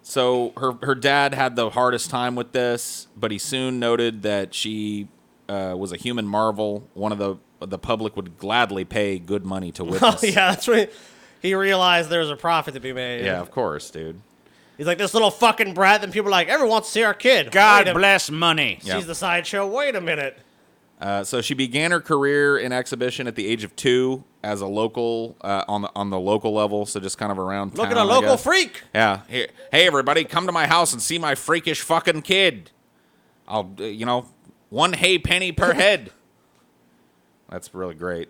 So her dad had the hardest time with this, but he soon noted that she was a human marvel. One of the public would gladly pay good money to Oh, witness. yeah, that's when he realized there was a profit to be made. Yeah, of course, dude. He's like, this little fucking brat, then people are like, everyone wants to see our kid. God Wait a- bless money. Yeah. She's the sideshow. Wait a minute. So she began her career in exhibition at the age of 2 as a local on the local level, so just kind of around Look town, at a I local guess. freak. Yeah. Hey, everybody, come to my house and see my freakish fucking kid. I'll, one hay penny per head. That's really great.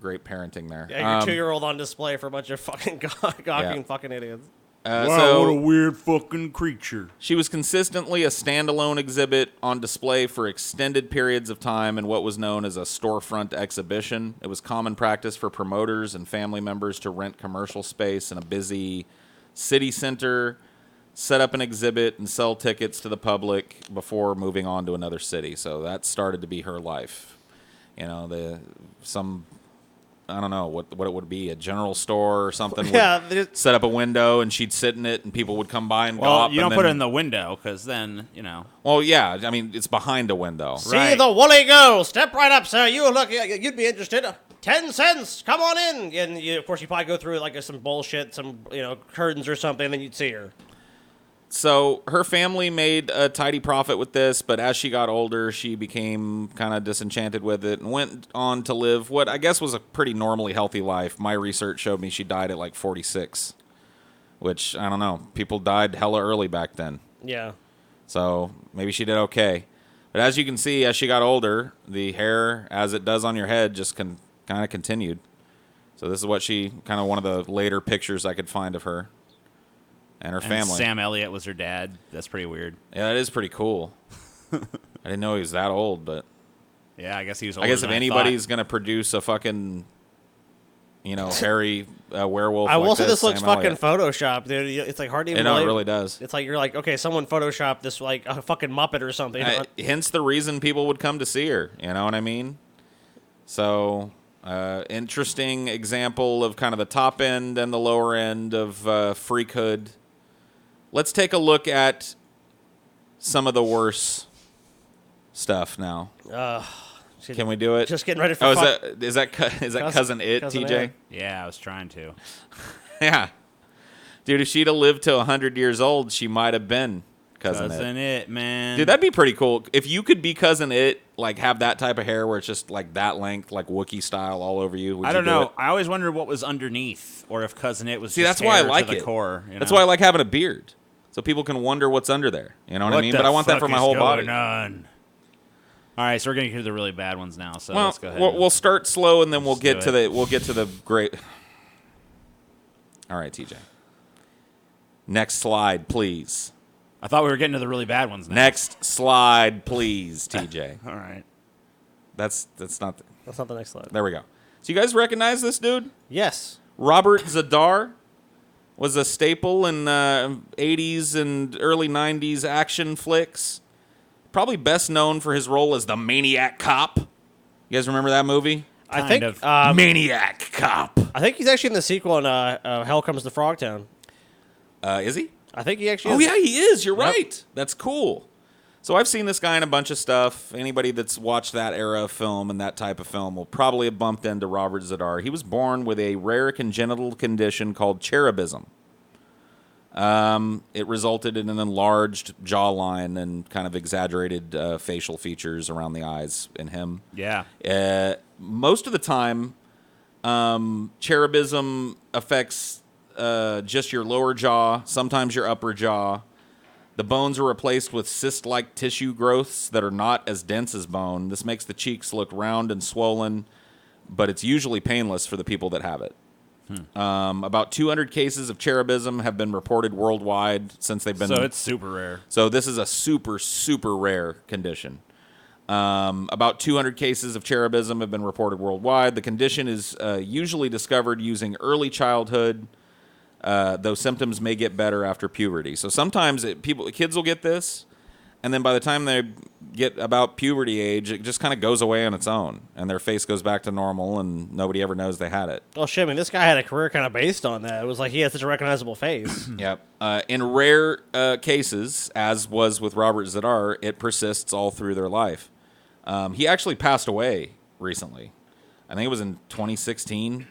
Great parenting there. Yeah, your 2-year-old on display for a bunch of fucking gawking fucking idiots. Wow, what a weird fucking creature. She was consistently a standalone exhibit on display for extended periods of time in what was known as a storefront exhibition. It was common practice for promoters and family members to rent commercial space in a busy city center, set up an exhibit, and sell tickets to the public before moving on to another city. So that started to be her life. I don't know what it would be, a general store or something. Yeah, would set up a window and she'd sit in it and people would come by and Well, gawp. you don't and put it then- in the window because then, Well, yeah, I mean, it's behind a window. See Right. the woolly go. Step right up, sir. You'd be interested. 10 cents. Come on in. And of course, you probably go through like some bullshit, some curtains or something, and then you'd see her. So her family made a tidy profit with this, but as she got older, she became kind of disenchanted with it and went on to live what I guess was a pretty normally healthy life. My research showed me she died at like 46, which, I don't know, people died hella early back then. Yeah. So maybe she did okay. But as you can see, as she got older, the hair, as it does on your head, just kind of continued. So this is what kind of one of the later pictures I could find of her. And her family. Sam Elliott was her dad. That's pretty weird. Yeah, that is pretty cool. I didn't know he was that old, but Yeah, I guess he was older I guess than if anybody's going to produce a fucking, hairy werewolf I will like say this looks Sam fucking Elliott. Photoshopped, dude. It's like hard to even No, it believe. really does. It's like you're like, okay, someone photoshopped this like a fucking Muppet or something. Hence the reason people would come to see her. You know what I mean? So, interesting example of kind of the top end and the lower end of freakhood. Let's take a look at some of the worse stuff now. Can we do it? Just getting ready for. Oh, is that cousin It, Cousin TJ? It. Yeah, I was trying to. Yeah, dude. If she'd have lived to 100 years old, she might have been cousin It. Man. Dude, that'd be pretty cool. If you could be cousin It, like have that type of hair where it's just like that length, like Wookiee style all over you. Would I you don't do know. it? I always wondered what was underneath, or if cousin It was. See, just that's why I hair to like the it. Core, That's why I like having a beard, so people can wonder what's under there. You know what I mean? But I want that for my whole body. On? All right, so we're gonna hear the really bad ones now. So Well, let's go ahead. we'll start slow and then we'll Let's get do to the great. All right, TJ. Next slide, please. I thought we were getting to the really bad ones now. Next slide, please, TJ. All right. That's not. That's not the next slide. There we go. So you guys recognize this dude? Yes. Robert Zadar was a staple in 80s and early 90s action flicks. Probably best known for his role as the Maniac Cop. You guys remember that movie? I Kind think. of. Maniac Cop. I think he's actually in the sequel in Hell Comes to Frogtown. Is he? I think he actually. Oh, is. yeah, he is. You're Yep. right. That's cool. So I've seen this guy in a bunch of stuff. Anybody that's watched that era of film and that type of film will probably have bumped into Robert Zadar. He was born with a rare congenital condition called cherubism. It resulted in an enlarged jawline and kind of exaggerated facial features around the eyes in him. Yeah. Most of the time, cherubism affects just your lower jaw, sometimes your upper jaw. The bones are replaced with cyst-like tissue growths that are not as dense as bone. This makes the cheeks look round and swollen, but it's usually painless for the people that have it. About 200 cases of cherubism have been reported worldwide since they've been. So it's super rare. So this is a super, super rare condition. About 200 cases of cherubism have been reported worldwide. The condition is usually discovered using early childhood, though symptoms may get better after puberty. So sometimes kids will get this, and then by the time they get about puberty age, it just kind of goes away on its own, and their face goes back to normal, and nobody ever knows they had it. Well, shit, I mean, this guy had a career kind of based on that. It was like he had such a recognizable face. Yep. In rare cases, as was with Robert Zadar, it persists all through their life. He actually passed away recently. I think it was in 2016.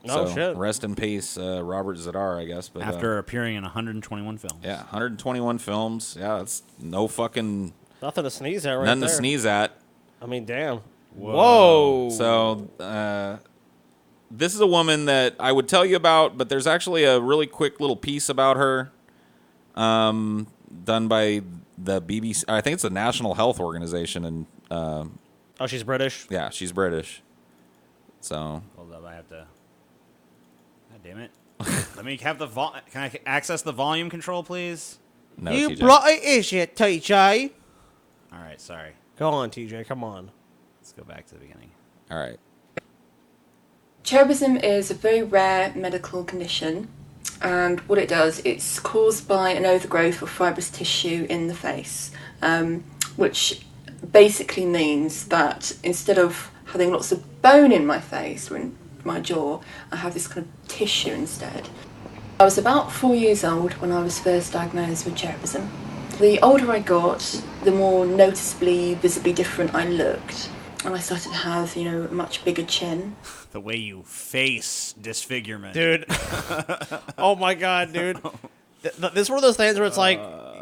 Oh, so shit. Rest in peace, Robert Zadar, I guess. But After appearing in 121 films. yeah, 121 films. Yeah, that's no fucking Nothing to sneeze at right nothing there. to sneeze at. I mean, damn. Whoa. So this is a woman that I would tell you about, but there's actually a really quick little piece about her done by the BBC. I think it's the National Health Organization, and Oh, she's British? yeah, she's British. So Hold up, I have to. God damn it! Let me have the Can I access the volume control, please? no, You TJ. bloody idiot, TJ. All right, sorry. Go on, TJ, come on. Let's go back to the beginning. All right. Cherubism is a very rare medical condition, and what it does, it's caused by an overgrowth of fibrous tissue in the face, which basically means that instead of having lots of bone in my face or in my jaw, I have this kind of tissue instead. I was about 4 years old when I was first diagnosed with cherubism. The older I got, the more noticeably, visibly different I looked. And I started to have, a much bigger chin. The way you face disfigurement. Dude. Oh, my God, dude. This is one of those things where it's like,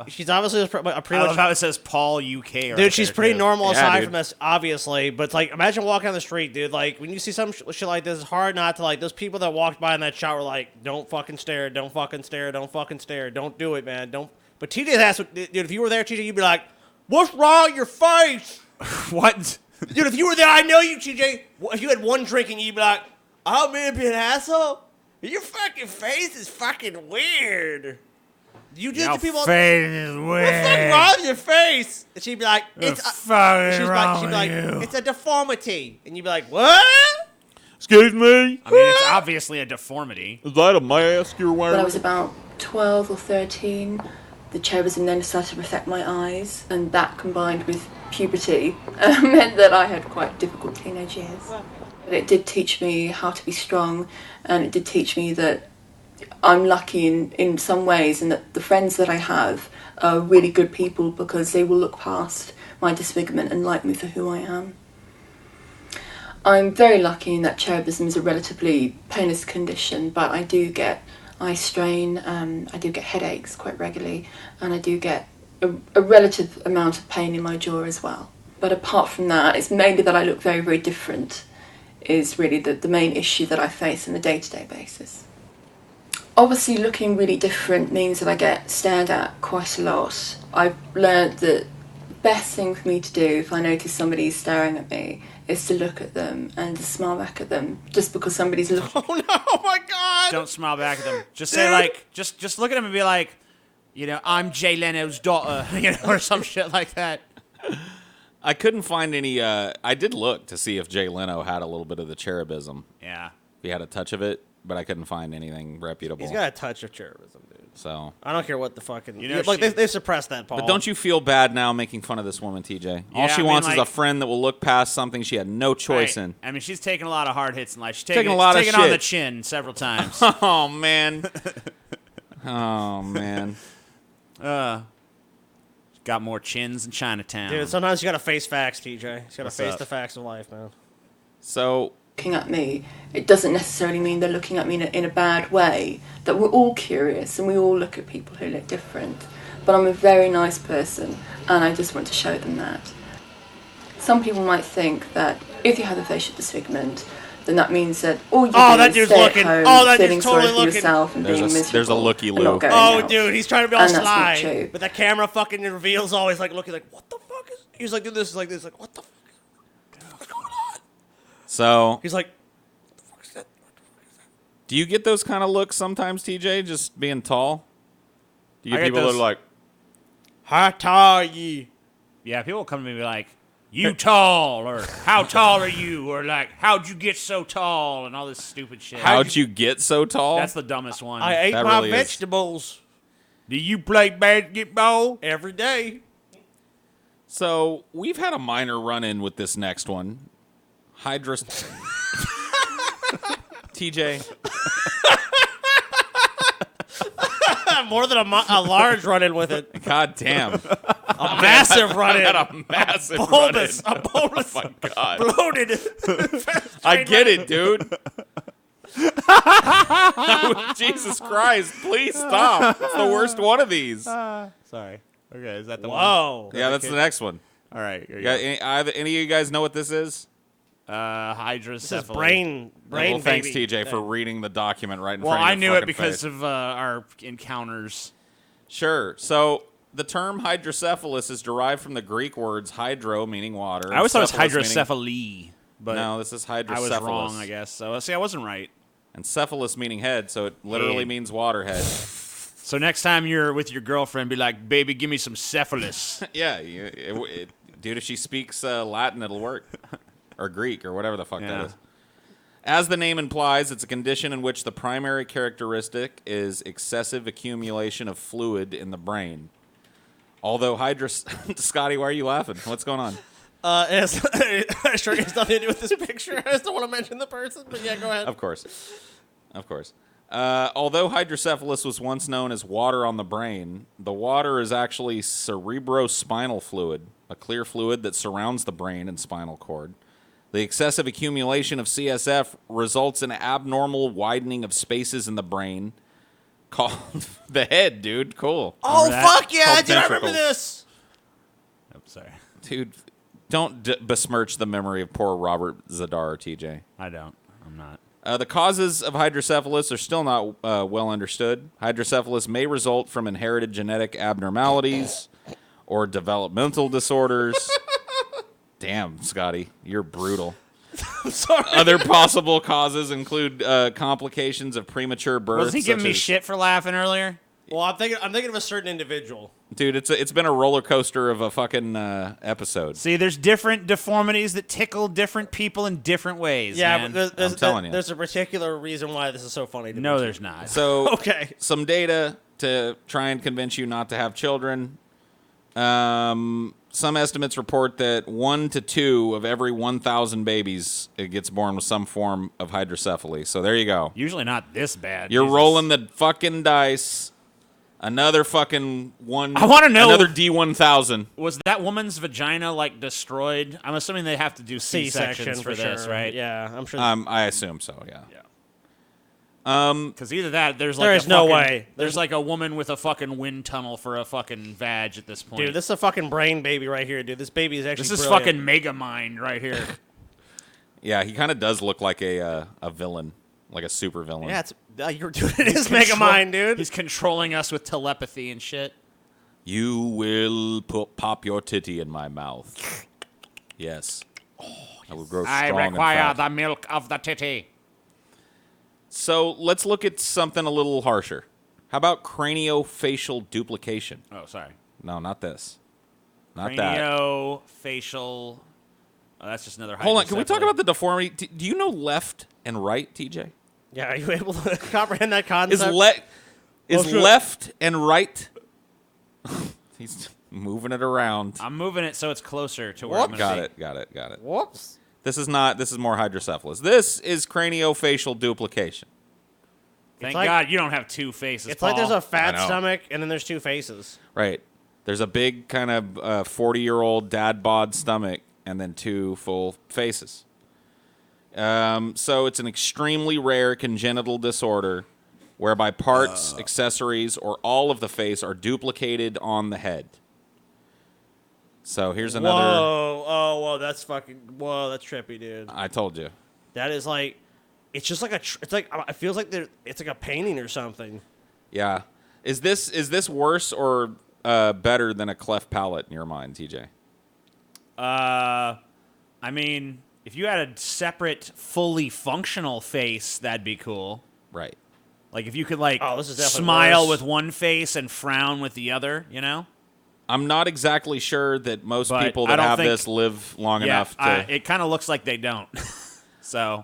she's obviously a pretty I much... love how it says Paul UK. Right Dude, she's there, pretty too. normal Yeah, aside dude. from this, obviously. But it's like, imagine walking down the street, dude. Like, when you see some shit like this, it's hard not to, like, those people that walked by in that shot were like, don't fucking stare, don't fucking stare, don't fucking stare, don't do it, man. Don't. But TJ has to, dude, if you were there, TJ, you'd be like, what's wrong with your face? What? Dude, if you were there, I know you, TJ. If you had one drinking, you'd be like, oh, man, be an asshole? Your fucking face is fucking weird. You did Your to people. face is What's weird. fucking wrong with your face? And she'd be like, it's fucking she'd wrong be like, with you? it's a deformity. And you'd be like, what? Excuse me? I mean, it's obviously a deformity. Is that a mask you're When I wearing? was about 12 or 13, the cherubism then started to affect my eyes, and that combined with puberty meant that I had quite difficult teenage years. But it did teach me how to be strong, and it did teach me that I'm lucky in some ways, and that the friends that I have are really good people because they will look past my disfigurement and like me for who I am. I'm very lucky in that cherubism is a relatively painless condition, but I do get eye strain, I do get headaches quite regularly, and I do get a relative amount of pain in my jaw as well. But apart from that, it's mainly that I look very, very different is really the main issue that I face on a day-to-day basis. Obviously, looking really different means that I get stared at quite a lot. I've learned that the best thing for me to do if I notice somebody's staring at me is to look at them and to smile back at them just because somebody's looking. Oh, no. Oh, my God. Don't smile back at them. Just say, like, just look at them and be like, I'm Jay Leno's daughter, or some shit like that. I couldn't find any. I did look to see if Jay Leno had a little bit of the cherubism. Yeah. He had a touch of it, but I couldn't find anything reputable. He's got a touch of cherubism, dude. So, I don't care what the fucking... You know, like, she- they suppressed that, Paul. but don't you feel bad now making fun of this woman, TJ? All Yeah, she I mean, wants is a like- friend that will look past something she had no choice Right. in. I mean, she's taken a lot of hard hits in life. She's Taking a lot of taken on shit. the chin several times. Oh man. Oh man. Got more chins in Chinatown. Dude, sometimes you gotta face facts, TJ. You gotta What's face up? the facts of life, man. So At me, it doesn't necessarily mean they're looking at me in a bad way. That we're all curious and we all look at people who look different. But I'm a very nice person and I just want to show them that. Some people might think that if you have a facial disfigurement, then that means that all you do that is dude's stay looking. at home, Oh, that feeling dude's totally sorry for looking. yourself and There's being a- miserable. there's a looky and Lou. not going Oh, out. dude, he's trying to be all And that's not sly. true. But the camera fucking reveals always like looking like, what the fuck is... He's like, doing this, like this, like, what the fuck is... What's going on? so He's like, Do you get those kind of looks sometimes, TJ? Just being tall. Do you I get get people that those- are like, How tall are you? Yeah, people come to me and be like, "You tall," or "How tall are you?" or like, "How'd you get so tall?" and all this stupid shit. "How'd you get so tall?" That's the dumbest one. I ate That my really is. vegetables Do you play basketball? every day. So we've had a minor run-in with this next one. Hydra. TJ, More than a large run-in with it. god damn. A massive run-in. Had a massive bulbous, run-in. a bulbous, Oh my god. bloated. I get it, dude. Jesus Christ, please stop. It's the worst one of these. Sorry. Okay, is that the one? Whoa. Yeah, that's the next one. All right. Here you Yeah, go. any of you guys know what this is? Hydrocephaly. This is brain Well, thanks, baby. TJ, for reading the document right in Well, front of your I knew it fucking because face. of our encounters. Sure. So the term hydrocephalus is derived from the Greek words hydro, meaning water. I always thought it was cephalus meaning- hydrocephaly, but No, this is I hydrocephalus. was wrong, I guess. So see, I wasn't right. And cephalus meaning head, so it literally Head. means water head. So next time you're with your girlfriend, be like, "Baby, give me some cephalus." Yeah, dude, if she speaks Latin, it'll work. Or Greek, or whatever the fuck Yeah. that is. As the name implies, it's a condition in which the primary characteristic is excessive accumulation of fluid in the brain. Although Scotty, why are you laughing? What's going on? It sure has nothing to do with this picture. I just don't want to mention the person, but yeah, go ahead. Of course. Although hydrocephalus was once known as water on the brain, the water is actually cerebrospinal fluid, a clear fluid that surrounds the brain and spinal cord. The excessive accumulation of CSF results in abnormal widening of spaces in the brain called the head, dude. Cool. Oh, Remember that? fuck yeah, Called dude, I remember ventricles. this. Oh, sorry. Dude, don't besmirch the memory of poor Robert Zadar, TJ. I don't. I'm not. The causes of hydrocephalus are still not well understood. Hydrocephalus may result from inherited genetic abnormalities or developmental disorders. Damn, Scotty, you're brutal. I'm sorry. Other possible causes include complications of premature birth. Wasn't he giving such me as- shit for laughing earlier? Well, I'm thinking of a certain individual. Dude, it's been a roller coaster of a fucking episode. See, there's different deformities that tickle different people in different ways. Yeah, man. but I'm telling you. there's a particular reason why this is so funny to me. No, there's not. So, Okay. some data to try and convince you not to have children. Some estimates report that 1 to 2 of every 1,000 babies it gets born with some form of hydrocephaly. So there you go. Usually not this bad. You're Jesus. rolling the fucking dice. Another fucking one. I wanna know- Another D1000. Was that woman's vagina like destroyed? I'm assuming they have to do C-section C-sections for this, sure. right? Yeah, I'm sure. I assume so. Yeah. Because either that, there's like There a is no fucking- way. There's like a woman with a fucking wind tunnel for a fucking vag at this point. Dude, this is a fucking brain baby right here, dude. This baby is actually This is brilliant. fucking Mega Mind right here. Yeah, he kind of does look like a villain, like a super villain. Yeah, it's you're doing it is Mega Mind, dude. He's controlling us with telepathy and shit. You will pop your titty in my mouth. Yes. I will grow strong I and require fat. the milk of the titty. So let's look at something a little harsher. How about craniofacial duplication? Oh, sorry. No, not this. Not that. Craniofacial. Oh, that's just another. Hold on. Can we talk hydrocephaly. about the deformity? Do you know left and right, TJ? Yeah, are you able to comprehend that Is concept? is left and right? He's moving it around. I'm moving it so it's closer to where I'm gonna Got be. it. Got it. Got it. Whoops. This is not. This is more hydrocephalus. This is craniofacial duplication. Thank like- God you don't have two faces. It's like there's Paul. a fat I know. stomach and then there's two faces. Right. There's a big kind of 40-year-old dad bod stomach and then two full faces. So it's an extremely rare congenital disorder whereby parts, accessories, or all of the face are duplicated on the head. So here's another. Whoa, that's trippy, dude. I told you. That is like, it's just like it's like it feels like it's like a painting or something. Yeah. Is this worse or better than a cleft palate in your mind, TJ? I mean, if you had a separate, fully functional face, that'd be cool. Right. Like if you could like Oh, this is definitely smile worse. with one face and frown with the other, you know? I'm not exactly sure that most But people I that don't have think- this live long Yeah, enough to. it kind of looks like they don't. So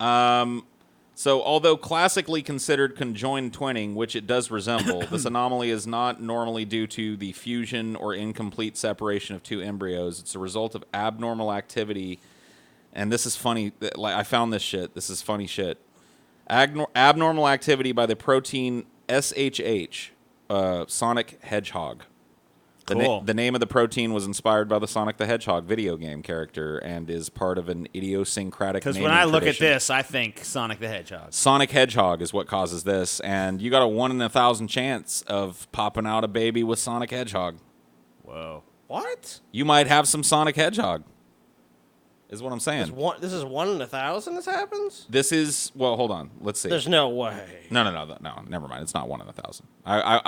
So, although classically considered conjoined twinning, which it does resemble, this anomaly is not normally due to the fusion or incomplete separation of two embryos. It's a result of abnormal activity, and this is funny. Like I found this shit. This is funny shit. Abnormal activity by the protein SHH, Sonic Hedgehog. Cool. The name of the protein was inspired by the Sonic the Hedgehog video game character and is part of an idiosyncratic because naming when I look at tradition. this, I think Sonic the Hedgehog. Sonic Hedgehog is what causes this, and you got a 1 in 1,000 chance of popping out a baby with Sonic Hedgehog. Whoa. What? You might have some Sonic Hedgehog, is what I'm saying. This is 1 in 1,000 this happens? This is, well, hold on. Let's see. There's no way. No, never mind. It's not 1 in 1,000.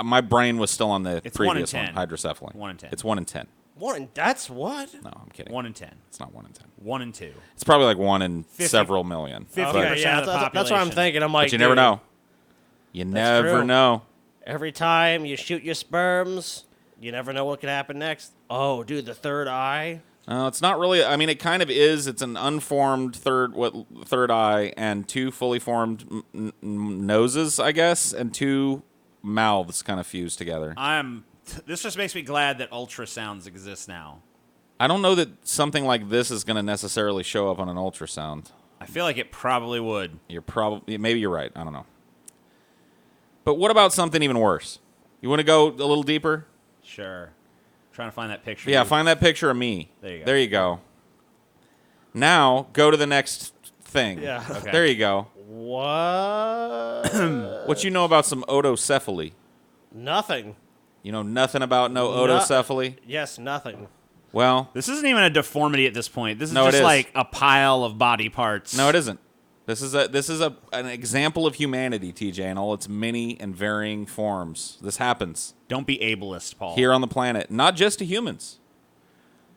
My brain was still on the It's 1 in previous 10. hydrocephaly. 1 in 10. It's 1 in 10. That's what? No, I'm kidding. 1 in 10. It's not 1 in 10. 1 in 2. It's probably like 1 in 50 several million. 50% Okay, yeah, of the that's what I'm population. thinking. I'm like, But you never dude, know. You never true. know. Every time you shoot your sperms, you never know what could happen next. Oh, dude, the third eye. It's not really. I mean, it kind of is. It's an unformed third eye and 2 fully formed noses, I guess, and 2 mouths kind of fused together. This just makes me glad that ultrasounds exist now. I don't know that something like this is going to necessarily show up on an ultrasound. I feel like it probably would. Maybe you're right. I don't know. But what about something even worse? You want to go a little deeper? Sure. Trying to find that picture. Yeah, find that picture of me. There you go. There you go. Now, go to the next thing. Yeah. Okay. There you go. What? What you know about some otocephaly? Nothing. You know nothing about no otocephaly? Yes, nothing. Well, This isn't even a deformity at this point. This is No, it just is. like a pile of body parts. no, it isn't. This is an example of humanity, TJ, in all its many and varying forms. This happens Don't be ableist, Paul. here on the planet, not just to humans.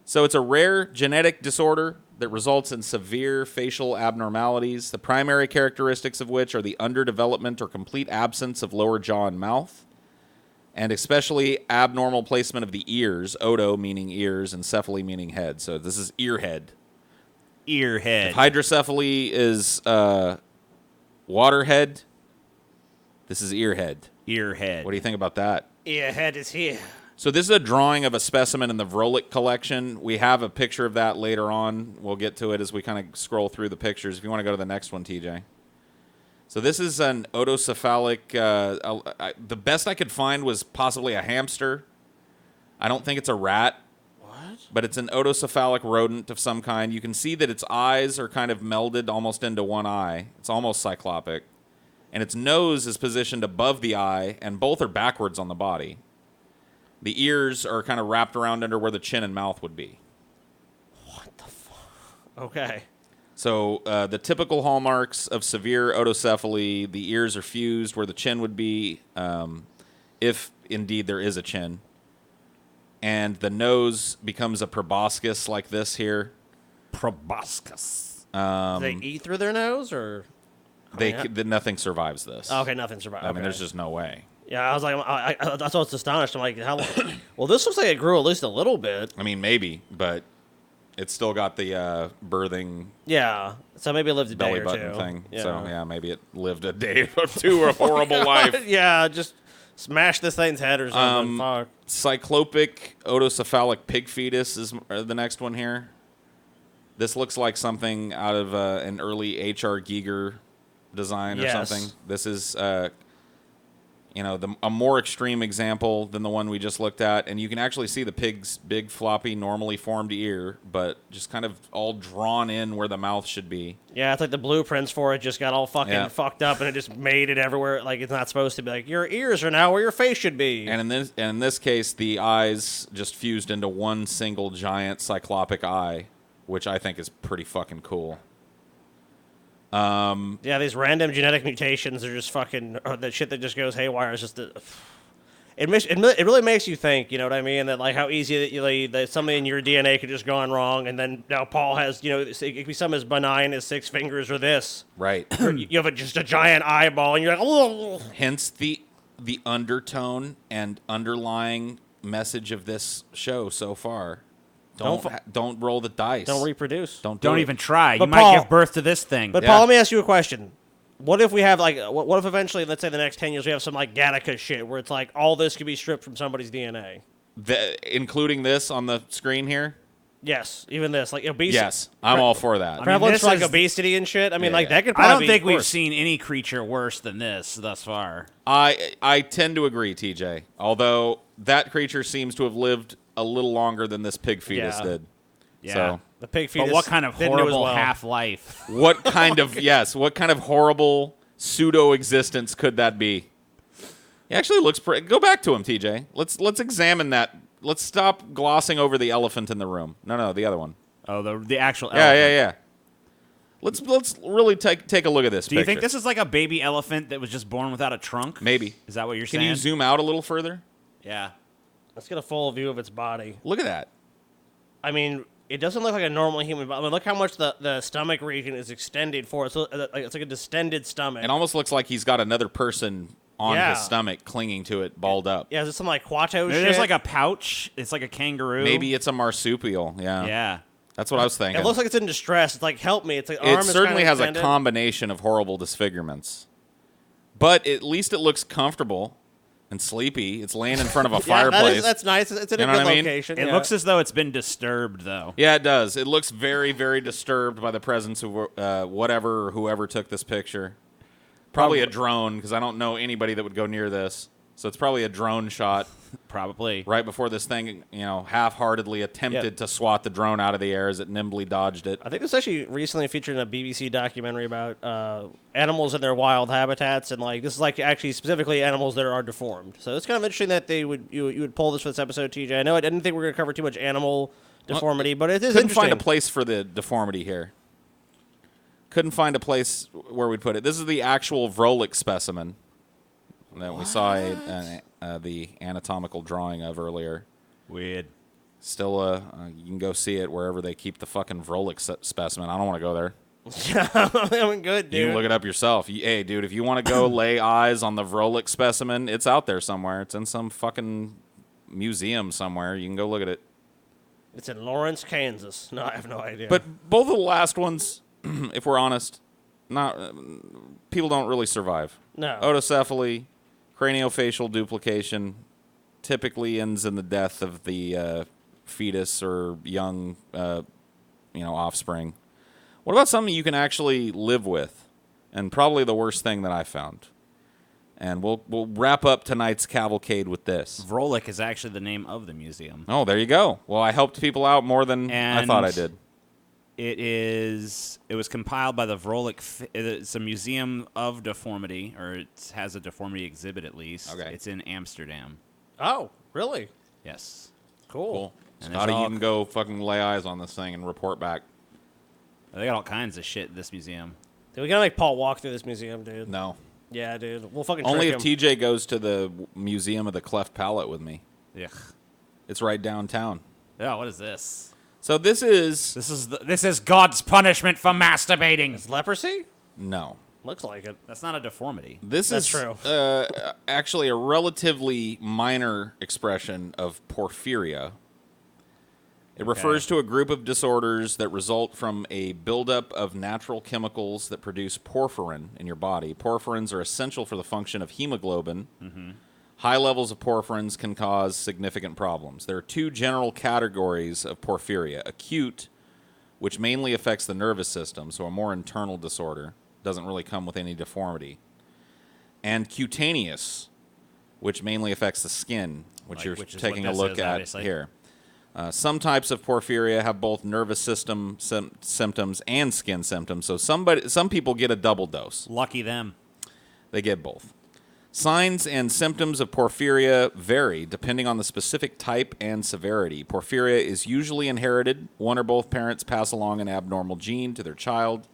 So it's a rare genetic disorder that results in severe facial abnormalities, the primary characteristics of which are the underdevelopment or complete absence of lower jaw and mouth, and especially abnormal placement of the ears, oto meaning ears and cephaly meaning head. So this is ear head. Earhead. If hydrocephaly is waterhead, this is earhead. Earhead. What do you think about that? Your head is here. So this is a drawing of a specimen in the Vrolik collection. We have a picture of that later on. We'll get to it as we kind of scroll through the pictures. If you want to go to the next one, TJ. So this is an otocephalic. The best I could find was possibly a hamster. I don't think it's a rat. But it's an otocephalic rodent of some kind. You can see that its eyes are kind of melded almost into one eye. It's almost cyclopic. And its nose is positioned above the eye, and both are backwards on the body. The ears are kind of wrapped around under where the chin and mouth would be. Okay. So the typical hallmarks of severe otocephaly, the ears are fused where the chin would be, if indeed there is a chin. And the nose becomes a proboscis like this here. Proboscis. Do they eat through their nose, or? Nothing survives this. Okay, nothing survived. I mean, there's just no way. Yeah, I was like, that's why I was astonished. I'm like, how long? Well, this looks like it grew at least a little bit. I mean, maybe, but it's still got the birthing Yeah, so maybe it lived a day belly or button two. thing. Yeah. So, yeah, maybe it lived a day or two, a horrible life. Yeah, just smash this thing's head or something. Fuck. Cyclopic otocephalic pig fetus is the next one here. This looks like something out of an early H.R. Giger design or Yes. something. This is, a more extreme example than the one we just looked at. And you can actually see the pig's big, floppy, normally formed ear, but just kind of all drawn in where the mouth should be. Yeah, it's like the blueprints for it just got all fucking Yeah. fucked up, and it just made it everywhere. Like it's not supposed to be. Like your ears are now where your face should be. And in this case, the eyes just fused into one single giant cyclopic eye, which I think is pretty fucking cool. Yeah, these random genetic mutations are just fucking that shit that just goes haywire. Is just it really makes you think, you know what I mean? That like how easy that something in your DNA could just gone wrong, and then now Paul has, you know, it could be something as benign as 6 fingers or this. Right. You have just a giant eyeball, and you're like, oh. Hence the undertone and underlying message of this show so far. Don't roll the dice. Don't reproduce. Don't even try. But You Paul- might give birth to this thing. But Yeah. Paul, let me ask you a question. What if we have like, what if eventually, let's say the next 10 years, we have some like Gattaca shit where it's like all this could be stripped from somebody's DNA? Including this on the screen here? Yes, even this, like obesity. Yes, I'm all for that. Prevalence this for like is- obesity and shit. I mean, Yeah, like yeah. that could I probably don't be think we've worse. seen any creature worse than this thus far. I tend to agree, TJ. Although that creature seems to have lived a little longer than this pig fetus Yeah. did. Yeah. So, The pig fetus. But what kind of didn't do as horrible well. half-life? what kind of horrible pseudo existence could that be? He actually looks pretty. Go back to him, TJ. Let's examine that. Let's stop glossing over the elephant in the room. No, the other one. Oh, the actual Yeah, elephant. yeah. Let's really take a look at this. Do you think picture. this is like a baby elephant that was just born without a trunk? Maybe? Is that what you're Can saying? you zoom out a little further? Yeah. Let's get a full view of its body. Look at that. I mean, it doesn't look like a normal human body. I mean, look how much the stomach region is extended for. It's like a distended stomach. It almost looks like he's got another person on Yeah. his stomach clinging to it, balled up. Yeah, is it some like Quato shit? There's like a pouch. It's like a kangaroo. Maybe it's a marsupial. Yeah. Yeah. That's what I was thinking. It looks like it's in distress. It's like, help me. It's like arm It is certainly kinda has a extended. combination of horrible disfigurements. But at least it looks comfortable and sleepy. It's laying in front of a Yeah, fireplace. that's nice. It's in You a know good what I mean? location. It yeah. looks as though it's been disturbed, though. Yeah, it does. It looks very, very disturbed by the presence of whatever or whoever took this picture. Probably a drone, because I don't know anybody that would go near this. So it's probably a drone shot Probably. right before this thing, half-heartedly attempted to swat the drone out of the air as it nimbly dodged it. I think this actually recently featured in a BBC documentary about animals in their wild habitats, and like this is like actually specifically animals that are deformed. So it's kind of interesting that you would pull this for this episode, TJ. I know I didn't think we were going to cover too much animal deformity, but it is Couldn't interesting. find a place for the deformity here. Couldn't find a place where we'd put it. This is the actual Vrolik specimen that we saw the anatomical drawing of earlier. Weird. Still, you can go see it wherever they keep the fucking Vrolik specimen. I don't want to go there. I'm good, dude. You can look it up yourself. Hey, dude, if you want to go lay eyes on the Vrolik specimen, it's out there somewhere. It's in some fucking museum somewhere. You can go look at it. It's in Lawrence, Kansas. No, I have no idea. But both of the last ones, if we're honest, people don't really survive. No. Otocephaly, craniofacial duplication, typically ends in the death of the fetus or young, offspring. What about something you can actually live with? And probably the worst thing that I found. And we'll wrap up tonight's cavalcade with this. Vrolik is actually the name of the museum. Oh, there you go. Well, I helped people out more than I thought I did. It was compiled by the Vrolik. It's a museum of deformity, or it has a deformity exhibit at least. Okay. It's in Amsterdam. oh, really? Yes. Cool. And Scotty, there's you all- can go fucking lay eyes on this thing and report back. They got all kinds of shit in this museum. Dude, we gotta make Paul walk through this museum, dude. No. Yeah, dude. We'll fucking Only trick if him. TJ goes to the Museum of the Cleft Palate with me. Yeah. It's right downtown. Yeah. What is this? So this is... This is God's punishment for masturbating. It's leprosy? No. Looks like it. That's not a deformity. This That's is true. Actually a relatively minor expression of porphyria. It refers to a group of disorders that result from a buildup of natural chemicals that produce porphyrin in your body. Porphyrins are essential for the function of hemoglobin. Mm-hmm. High levels of porphyrins can cause significant problems. There are two general categories of porphyria. Acute, which mainly affects the nervous system, so a more internal disorder, doesn't really come with any deformity. And cutaneous, which mainly affects the skin, which you're which is taking what a this look is, at obviously. here. Some types of porphyria have both nervous system symptoms and skin symptoms, so some people get a double dose. Lucky them. They get both. Signs and symptoms of porphyria vary depending on the specific type and severity. Porphyria is usually inherited. One or both parents pass along an abnormal gene to their child.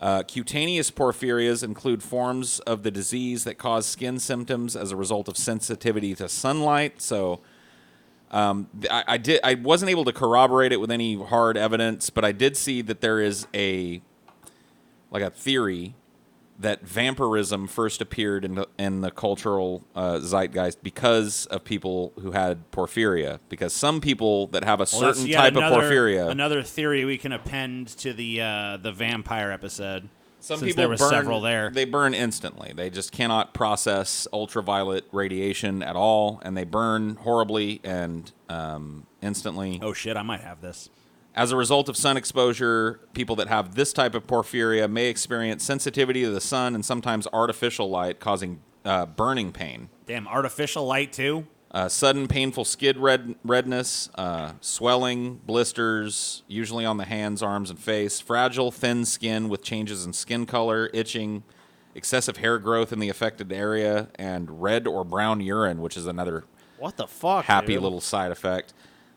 Cutaneous porphyrias include forms of the disease that cause skin symptoms as a result of sensitivity to sunlight. So I wasn't able to corroborate it with any hard evidence, but I did see that there is a theory that vampirism first appeared in the cultural zeitgeist because of people who had porphyria. Because some people that have a certain type of porphyria. Another theory we can append to the vampire episode. Some since people there were several there. They burn instantly. They just cannot process ultraviolet radiation at all, and they burn horribly and instantly. Oh shit! I might have this. As a result of sun exposure, people that have this type of porphyria may experience sensitivity to the sun and sometimes artificial light, causing burning pain. Damn, artificial light too? Sudden painful skin redness, swelling, blisters, usually on the hands, arms, and face, fragile, thin skin with changes in skin color, itching, excessive hair growth in the affected area, and red or brown urine, which is another What the fuck, happy dude? little side effect.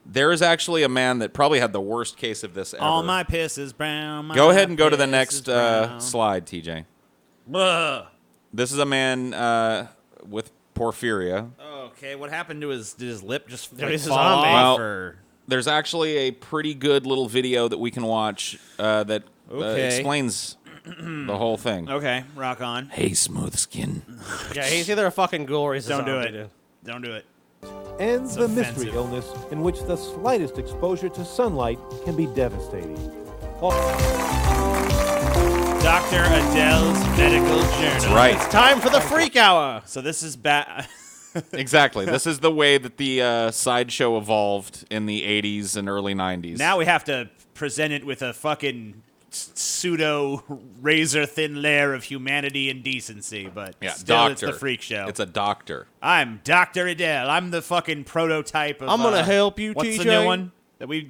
There is actually a man that probably had the worst case of this ever. All my piss is brown. Go ahead and go to the piss next is brown. slide, TJ. Ugh. This is a man with porphyria. Okay, what happened to did his lip just Yeah, like, he's a fall zombie. off? Well, Or? There's actually a pretty good little video that we can watch that Okay. explains the whole thing. Okay, rock on. Hey, smooth skin. Yeah, he's either a fucking ghoul or he's a Don't do zombie, it. dude. Don't do it. And It's the mystery offensive. illness in which the slightest exposure to sunlight can be devastating. Dr. Adele's medical journal. That's right. It's time for the freak hour. So this is bad. Exactly. This is the way that the sideshow evolved in the 80s and early 90s. Now we have to present it with a fucking pseudo razor thin layer of humanity and decency, but yeah, still doctor. it's the freak show. It's a doctor. I'm Dr. Adele. I'm the fucking prototype of I'm gonna help you, what's the TJ? new one?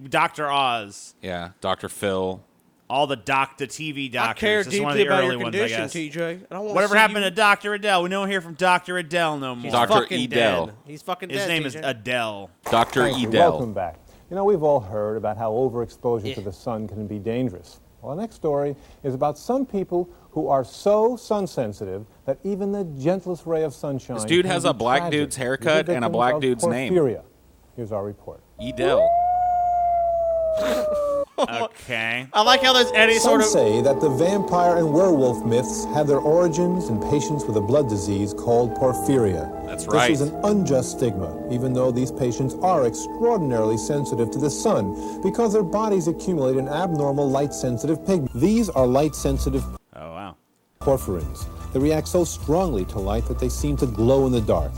Dr. Oz. Yeah, Dr. Phil. All the TV doctors. I care This is one of deeply the about early your ones, I condition, guess. TJ. And I wanna Whatever see happened you. to Dr. Adele? We don't hear from Dr. Adele no more. He's Dr. fucking Edel. dead. He's fucking His dead, name TJ. is Adele. Dr. Thank you. Edel. Welcome back. You know, we've all heard about how overexposure to the sun can be dangerous. Well, the next story is about some people who are so sun sensitive that even the gentlest ray of sunshine. This dude can has be a black tragic. dude's These are haircut and a victims black of dude's name. porphyria. Here's our report. Edel. Okay. I like how there's any Some sort of... say that the vampire and werewolf myths have their origins in patients with a blood disease called porphyria. That's right. This is an unjust stigma, even though these patients are extraordinarily sensitive to the sun because their bodies accumulate an abnormal light-sensitive pigment. These are light-sensitive Oh, wow. porphyrins. They react so strongly to light that they seem to glow in the dark.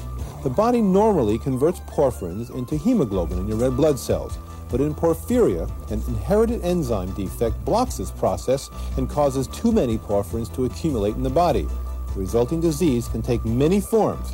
The body normally converts porphyrins into hemoglobin in your red blood cells. But in porphyria, an inherited enzyme defect blocks this process and causes too many porphyrins to accumulate in the body. The resulting disease can take many forms.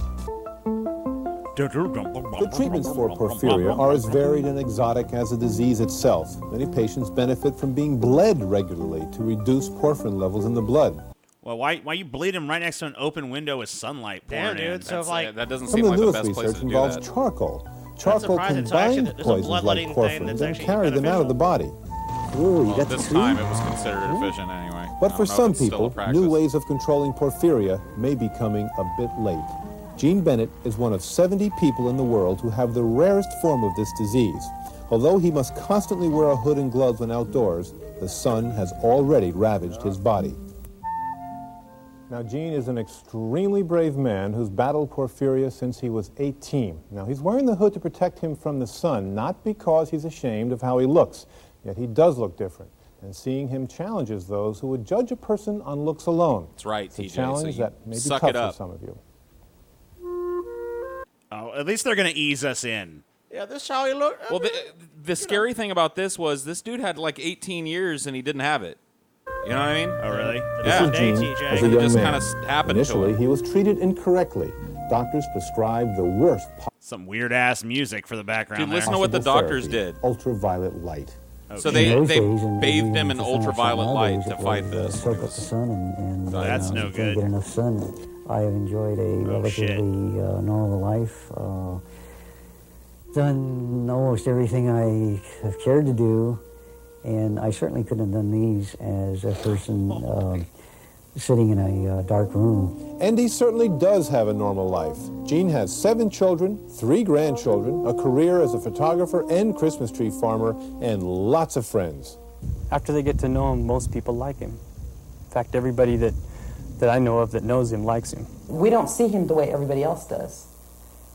The treatments for porphyria are as varied and exotic as the disease itself. Many patients benefit from being bled regularly to reduce porphyrin levels in the blood. Well, why you bleed him right next to an open window with sunlight Damn, pouring in? dude. So, if, like, That doesn't Some seem of like the the newest best place research to do involves that. charcoal. Charcoal surprised can it's actually- bind there's a poisons like bloodletting thing porphyrins that's and actually carry them out of the body. Ooh, you got This the time it was considered efficient anyway. But I for don't know if some it's still a people, practice. new ways of controlling porphyria may be coming a bit late. Gene Bennett is one of 70 people in the world who have the rarest form of this disease. Although he must constantly wear a hood and gloves when outdoors, the sun has already ravaged his body. Now, Gene is an extremely brave man who's battled porphyria since he was 18. Now, he's wearing the hood to protect him from the sun, not because he's ashamed of how he looks, yet he does look different. And seeing him challenges those who would judge a person on looks alone. That's right, It's a TJ. So challenge you that may be suck tough it for up. some of you. Oh, at least they're gonna ease us in. Yeah, this is how he look. Well, the scary thing about this was this dude had like 18 years and he didn't have it. You know what I mean? Oh, really? Yeah. This is Gene TJ. as a It young just man. kinda happened to Initially, him. he was treated incorrectly. Doctors prescribed the worst Some weird ass music for the background. Dude, there. listen to what the possible doctors therapy, did. ultraviolet light. So In they those days, and bathed him even in for some ultraviolet light others, to it fight was, this. soak up the sun and That's no can't good. get enough sun. I have enjoyed a relatively normal life. Done almost everything I have cared to do, And I certainly couldn't have done these as a person sitting in a dark room. Andy certainly does have a normal life. Gene has 7 children, 3 grandchildren, a career as a photographer and Christmas tree farmer, and lots of friends. After they get to know him, most people like him. In fact, everybody that I know of that knows him likes him. We don't see him the way everybody else does.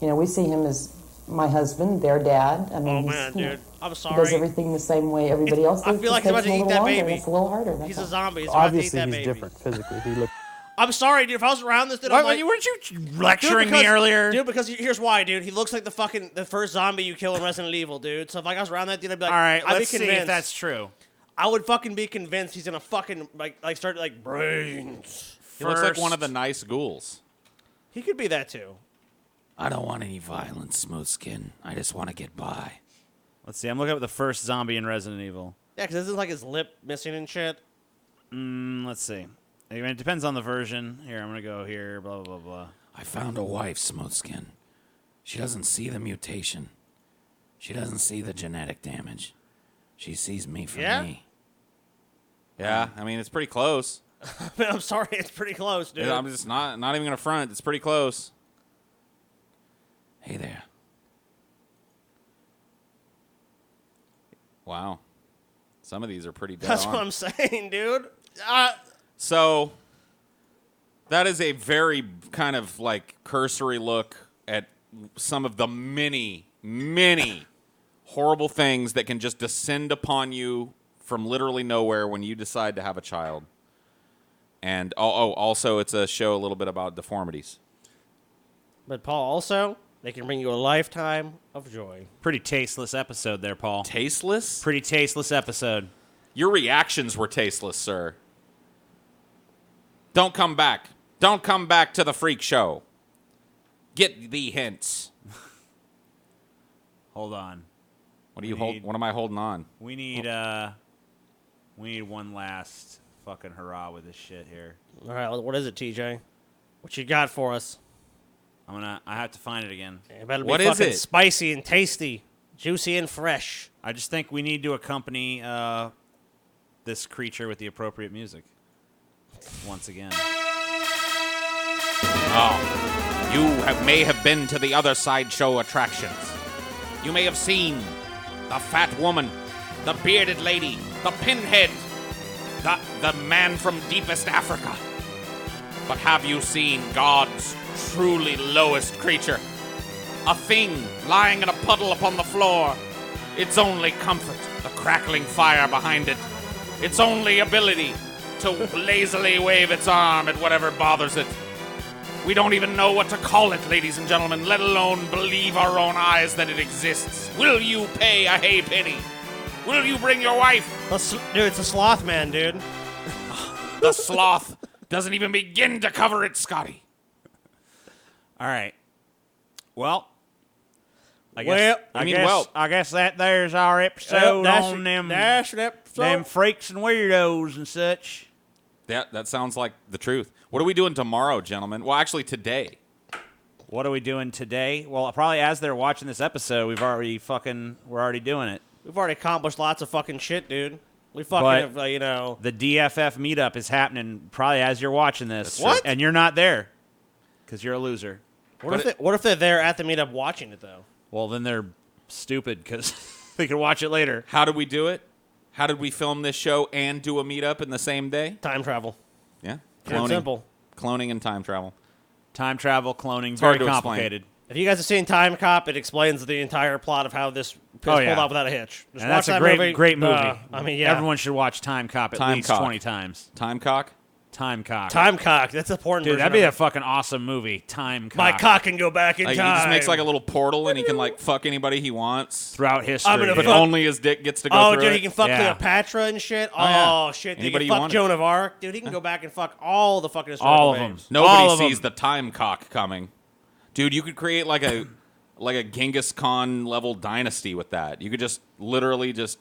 You know, we see him as my husband, their dad. I mean, dude. I'm he sorry. does everything the same way everybody else does. I feel like he's about to eat that baby. It's a little harder. that's He's a all. zombie. He's about to eat Obviously, that he's baby. different physically. He looks. I'm sorry, dude. If I was around this, dude, Why, I'm like, weren't you lecturing me because- earlier? Dude, because here's why, dude. He looks like the first zombie you kill in Resident Evil, dude. So if I was around that dude, I'd be like, All right, I'd let's be see convinced. if that's true. I would fucking be convinced he's gonna fucking like start like brains. He looks like one of the nice ghouls. He could be that too. I don't want any violence, Smoothskin. I just want to get by. Let's see. I'm looking up the first zombie in Resident Evil. Yeah, because isn't like his lip missing and shit. Let's see. I mean, it depends on the version. Here, I'm gonna go here. Blah blah blah blah. I found a wife, Smoothskin. She doesn't see the mutation. She doesn't see the genetic damage. She sees me for me. Yeah, I mean, it's pretty close. I'm sorry, it's pretty close, dude. I'm just not even gonna front. It's pretty close. Hey there. Wow. Some of these are pretty dead That's on. what I'm saying, dude. So that is a very kind of like cursory look at some of the many, many horrible things that can just descend upon you from literally nowhere when you decide to have a child. And also it's a show a little bit about deformities. But Paul, also, they can bring you a lifetime of joy. Pretty tasteless episode there, Paul. Tasteless? Pretty tasteless episode. Your reactions were tasteless, sir. Don't come back. Don't come back to the freak show. Get the hints. Hold on. What am I holding on? We need one last fucking hurrah with this shit here. All right, what is it, TJ? What you got for us? I have to find it again. It better be What is fucking it? spicy and tasty, juicy and fresh. I just think we need to accompany this creature with the appropriate music. Once again. Oh, you may have been to the other sideshow attractions. You may have seen the fat woman, the bearded lady, the pinhead, the man from deepest Africa. But have you seen God's truly lowest creature? A thing lying in a puddle upon the floor. Its only comfort, the crackling fire behind it. Its only ability to lazily wave its arm at whatever bothers it. We don't even know what to call it, ladies and gentlemen, let alone believe our own eyes that it exists. Will you pay a haypenny? Will you bring your wife? Dude, it's a sloth man, dude. The sloth doesn't even begin to cover it, Scotty. All right. Well, I guess that there's our episode on them freaks and weirdos and such. That sounds like the truth. What are we doing tomorrow, gentlemen? Well, actually, today. What are we doing today? Well, probably as they're watching this episode, we're already doing it. We've already accomplished lots of fucking shit, dude. We fucking have, you know. The DFF meetup is happening probably as you're watching this. What? And you're not there because you're a loser. What if they're there at the meetup watching it, though? Well, then they're stupid because they can watch it later. How did we do it? How did we film this show and do a meetup in the same day? Time travel. Yeah. Cloning. Simple. Cloning and time travel. Time travel, cloning, it's very hard to complicated. Explain. If you guys have seen Time Cop, it explains the entire plot of how this is pulled out without a hitch. Just and watch that's a that great movie. I mean, yeah. Everyone should watch Time Cop at least 20 times. Time Cock? Time Cock. Time Cock. That's a porn Dude, version that'd be of a fucking awesome movie. Time Cock. My cock can go back in time. He just makes like a little portal and he can like fuck anybody he wants. Throughout history. But only his dick gets to go through dude, it. he can fuck Cleopatra and shit. Oh, yeah. Shit. Anybody he you can fuck want. Joan of Arc. Dude, he can go back and fuck all the fucking historical All of them. babes. Nobody sees the Time Cock coming. Dude, you could create like a Genghis Khan level dynasty with that. You could just literally just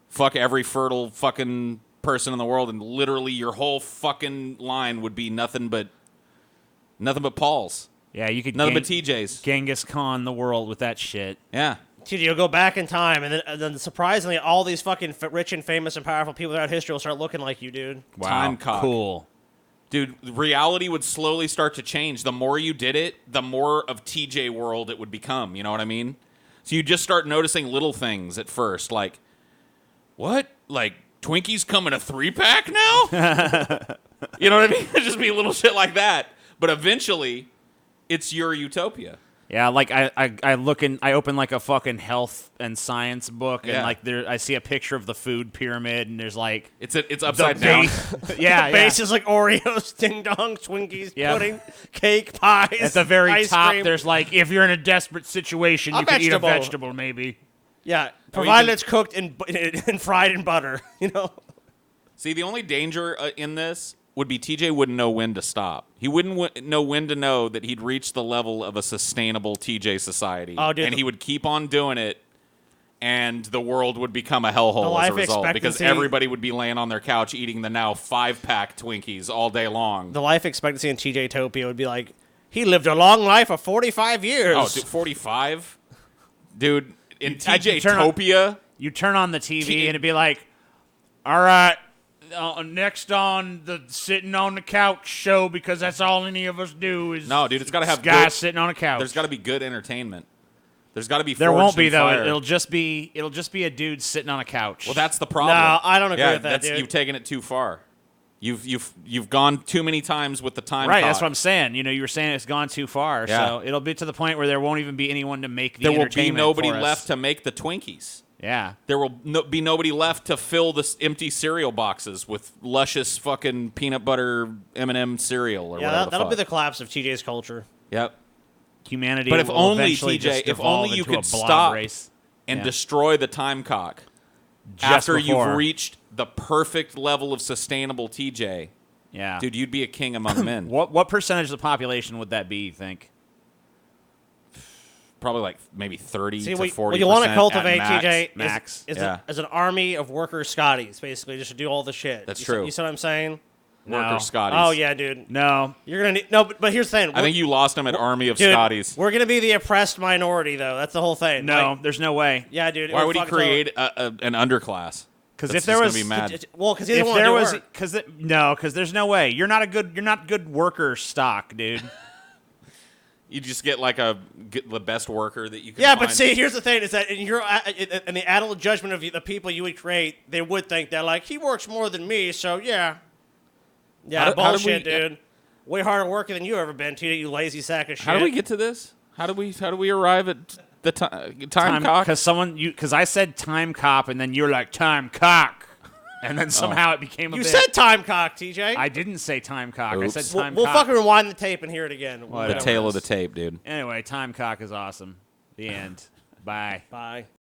fuck every fertile fucking person in the world, and literally your whole fucking line would be nothing but Pauls. Yeah, you could nothing but TJs. Genghis Khan the world with that shit. Yeah. TJ, you'll go back in time, and then surprisingly, all these fucking rich and famous and powerful people throughout history will start looking like you, dude. Wow, Time cock. cool. Dude, reality would slowly start to change. The more you did it, the more of TJ world it would become. You know what I mean? So you just start noticing little things at first, like, what? Like, Twinkies come in a 3-pack now? You know what I mean? It'd just be little shit like that. But eventually, it's your utopia. Yeah, like I open like a fucking health and science book, and like I see a picture of the food pyramid, and there's like it's upside down. The base is like Oreos, ding dong, Twinkies, pudding, cake, pies. At the very ice top, cream. there's like, if you're in a desperate situation, you can eat a vegetable, maybe. Yeah, provided it's cooked and fried in butter. You know. See, the only danger in this would be TJ wouldn't know when to stop. He wouldn't know when to know that he'd reached the level of a sustainable TJ society. Oh, dude, and he would keep on doing it, and the world would become a hellhole as a result, because everybody would be laying on their couch eating the now 5-pack Twinkies all day long. The life expectancy in TJ-topia would be like, he lived a long life of 45 years. Oh, dude, 45? Dude, in TJ-topia... You turn on the TV, and it'd be like, all right, next on the sitting on the couch show, because that's all any of us do is no, dude, it's got to have guys sitting on a couch. There's got to be good entertainment. There's got to be. There won't be though. Fire. It'll just be a dude sitting on a couch. Well, that's the problem. No, I don't agree with that, dude. You've taken it too far. You've gone too many times with the time. Right, cock. that's what I'm saying. You know, you were saying it's gone too far. Yeah. So it'll be to the point where there won't even be anyone to make the There will be entertainment nobody for us. left to make the Twinkies. Yeah. There will be nobody left to fill the empty cereal boxes with luscious fucking peanut butter M&M cereal or whatever. That'll the be fuck. the collapse of TJ's culture. Yep. Humanity. But if will only eventually TJ, just if evolve only you into a could blob stop race. and destroy the time cock Just after before. you've reached the perfect level of sustainable TJ. Yeah. Dude, you'd be a king among men. What percentage of the population would that be, you think? Probably like maybe 30 to 40%. What you want to cultivate, at TJ, max. is an army of worker Scotties, basically, just to do all the shit. That's you true. You see what I'm saying? Worker Scotties. Oh, yeah, dude. No. You're going to need... No, but here's the thing. I think you lost him at Army of Dude, Scotties. We're going to be the oppressed minority, though. That's the whole thing. No, Like, there's no way. yeah, dude. Why would he create an underclass? Because That's if there just was, gonna be mad. Well, because he doesn't want to do work. Because there's no way. You're not good worker stock, dude. You just get like the best worker that you can Yeah, find. but see, here's the thing: is that in the adult judgment of the people you would create, they would think that like he works more than me, so yeah, How bullshit, did we- dude. Way harder worker than you ever been, Tita, you lazy sack of shit. How do we get to this? How do we arrive at the time cock? Because I said time cop, and then you're like time cock, and then somehow it became a You bit. said time cock, TJ. I didn't say time cock. Oops. I said time We'll cock. fucking rewind the tape and hear it again. The Whatever. tail of the tape, dude. Anyway, time cock is awesome. The end. Bye. Bye.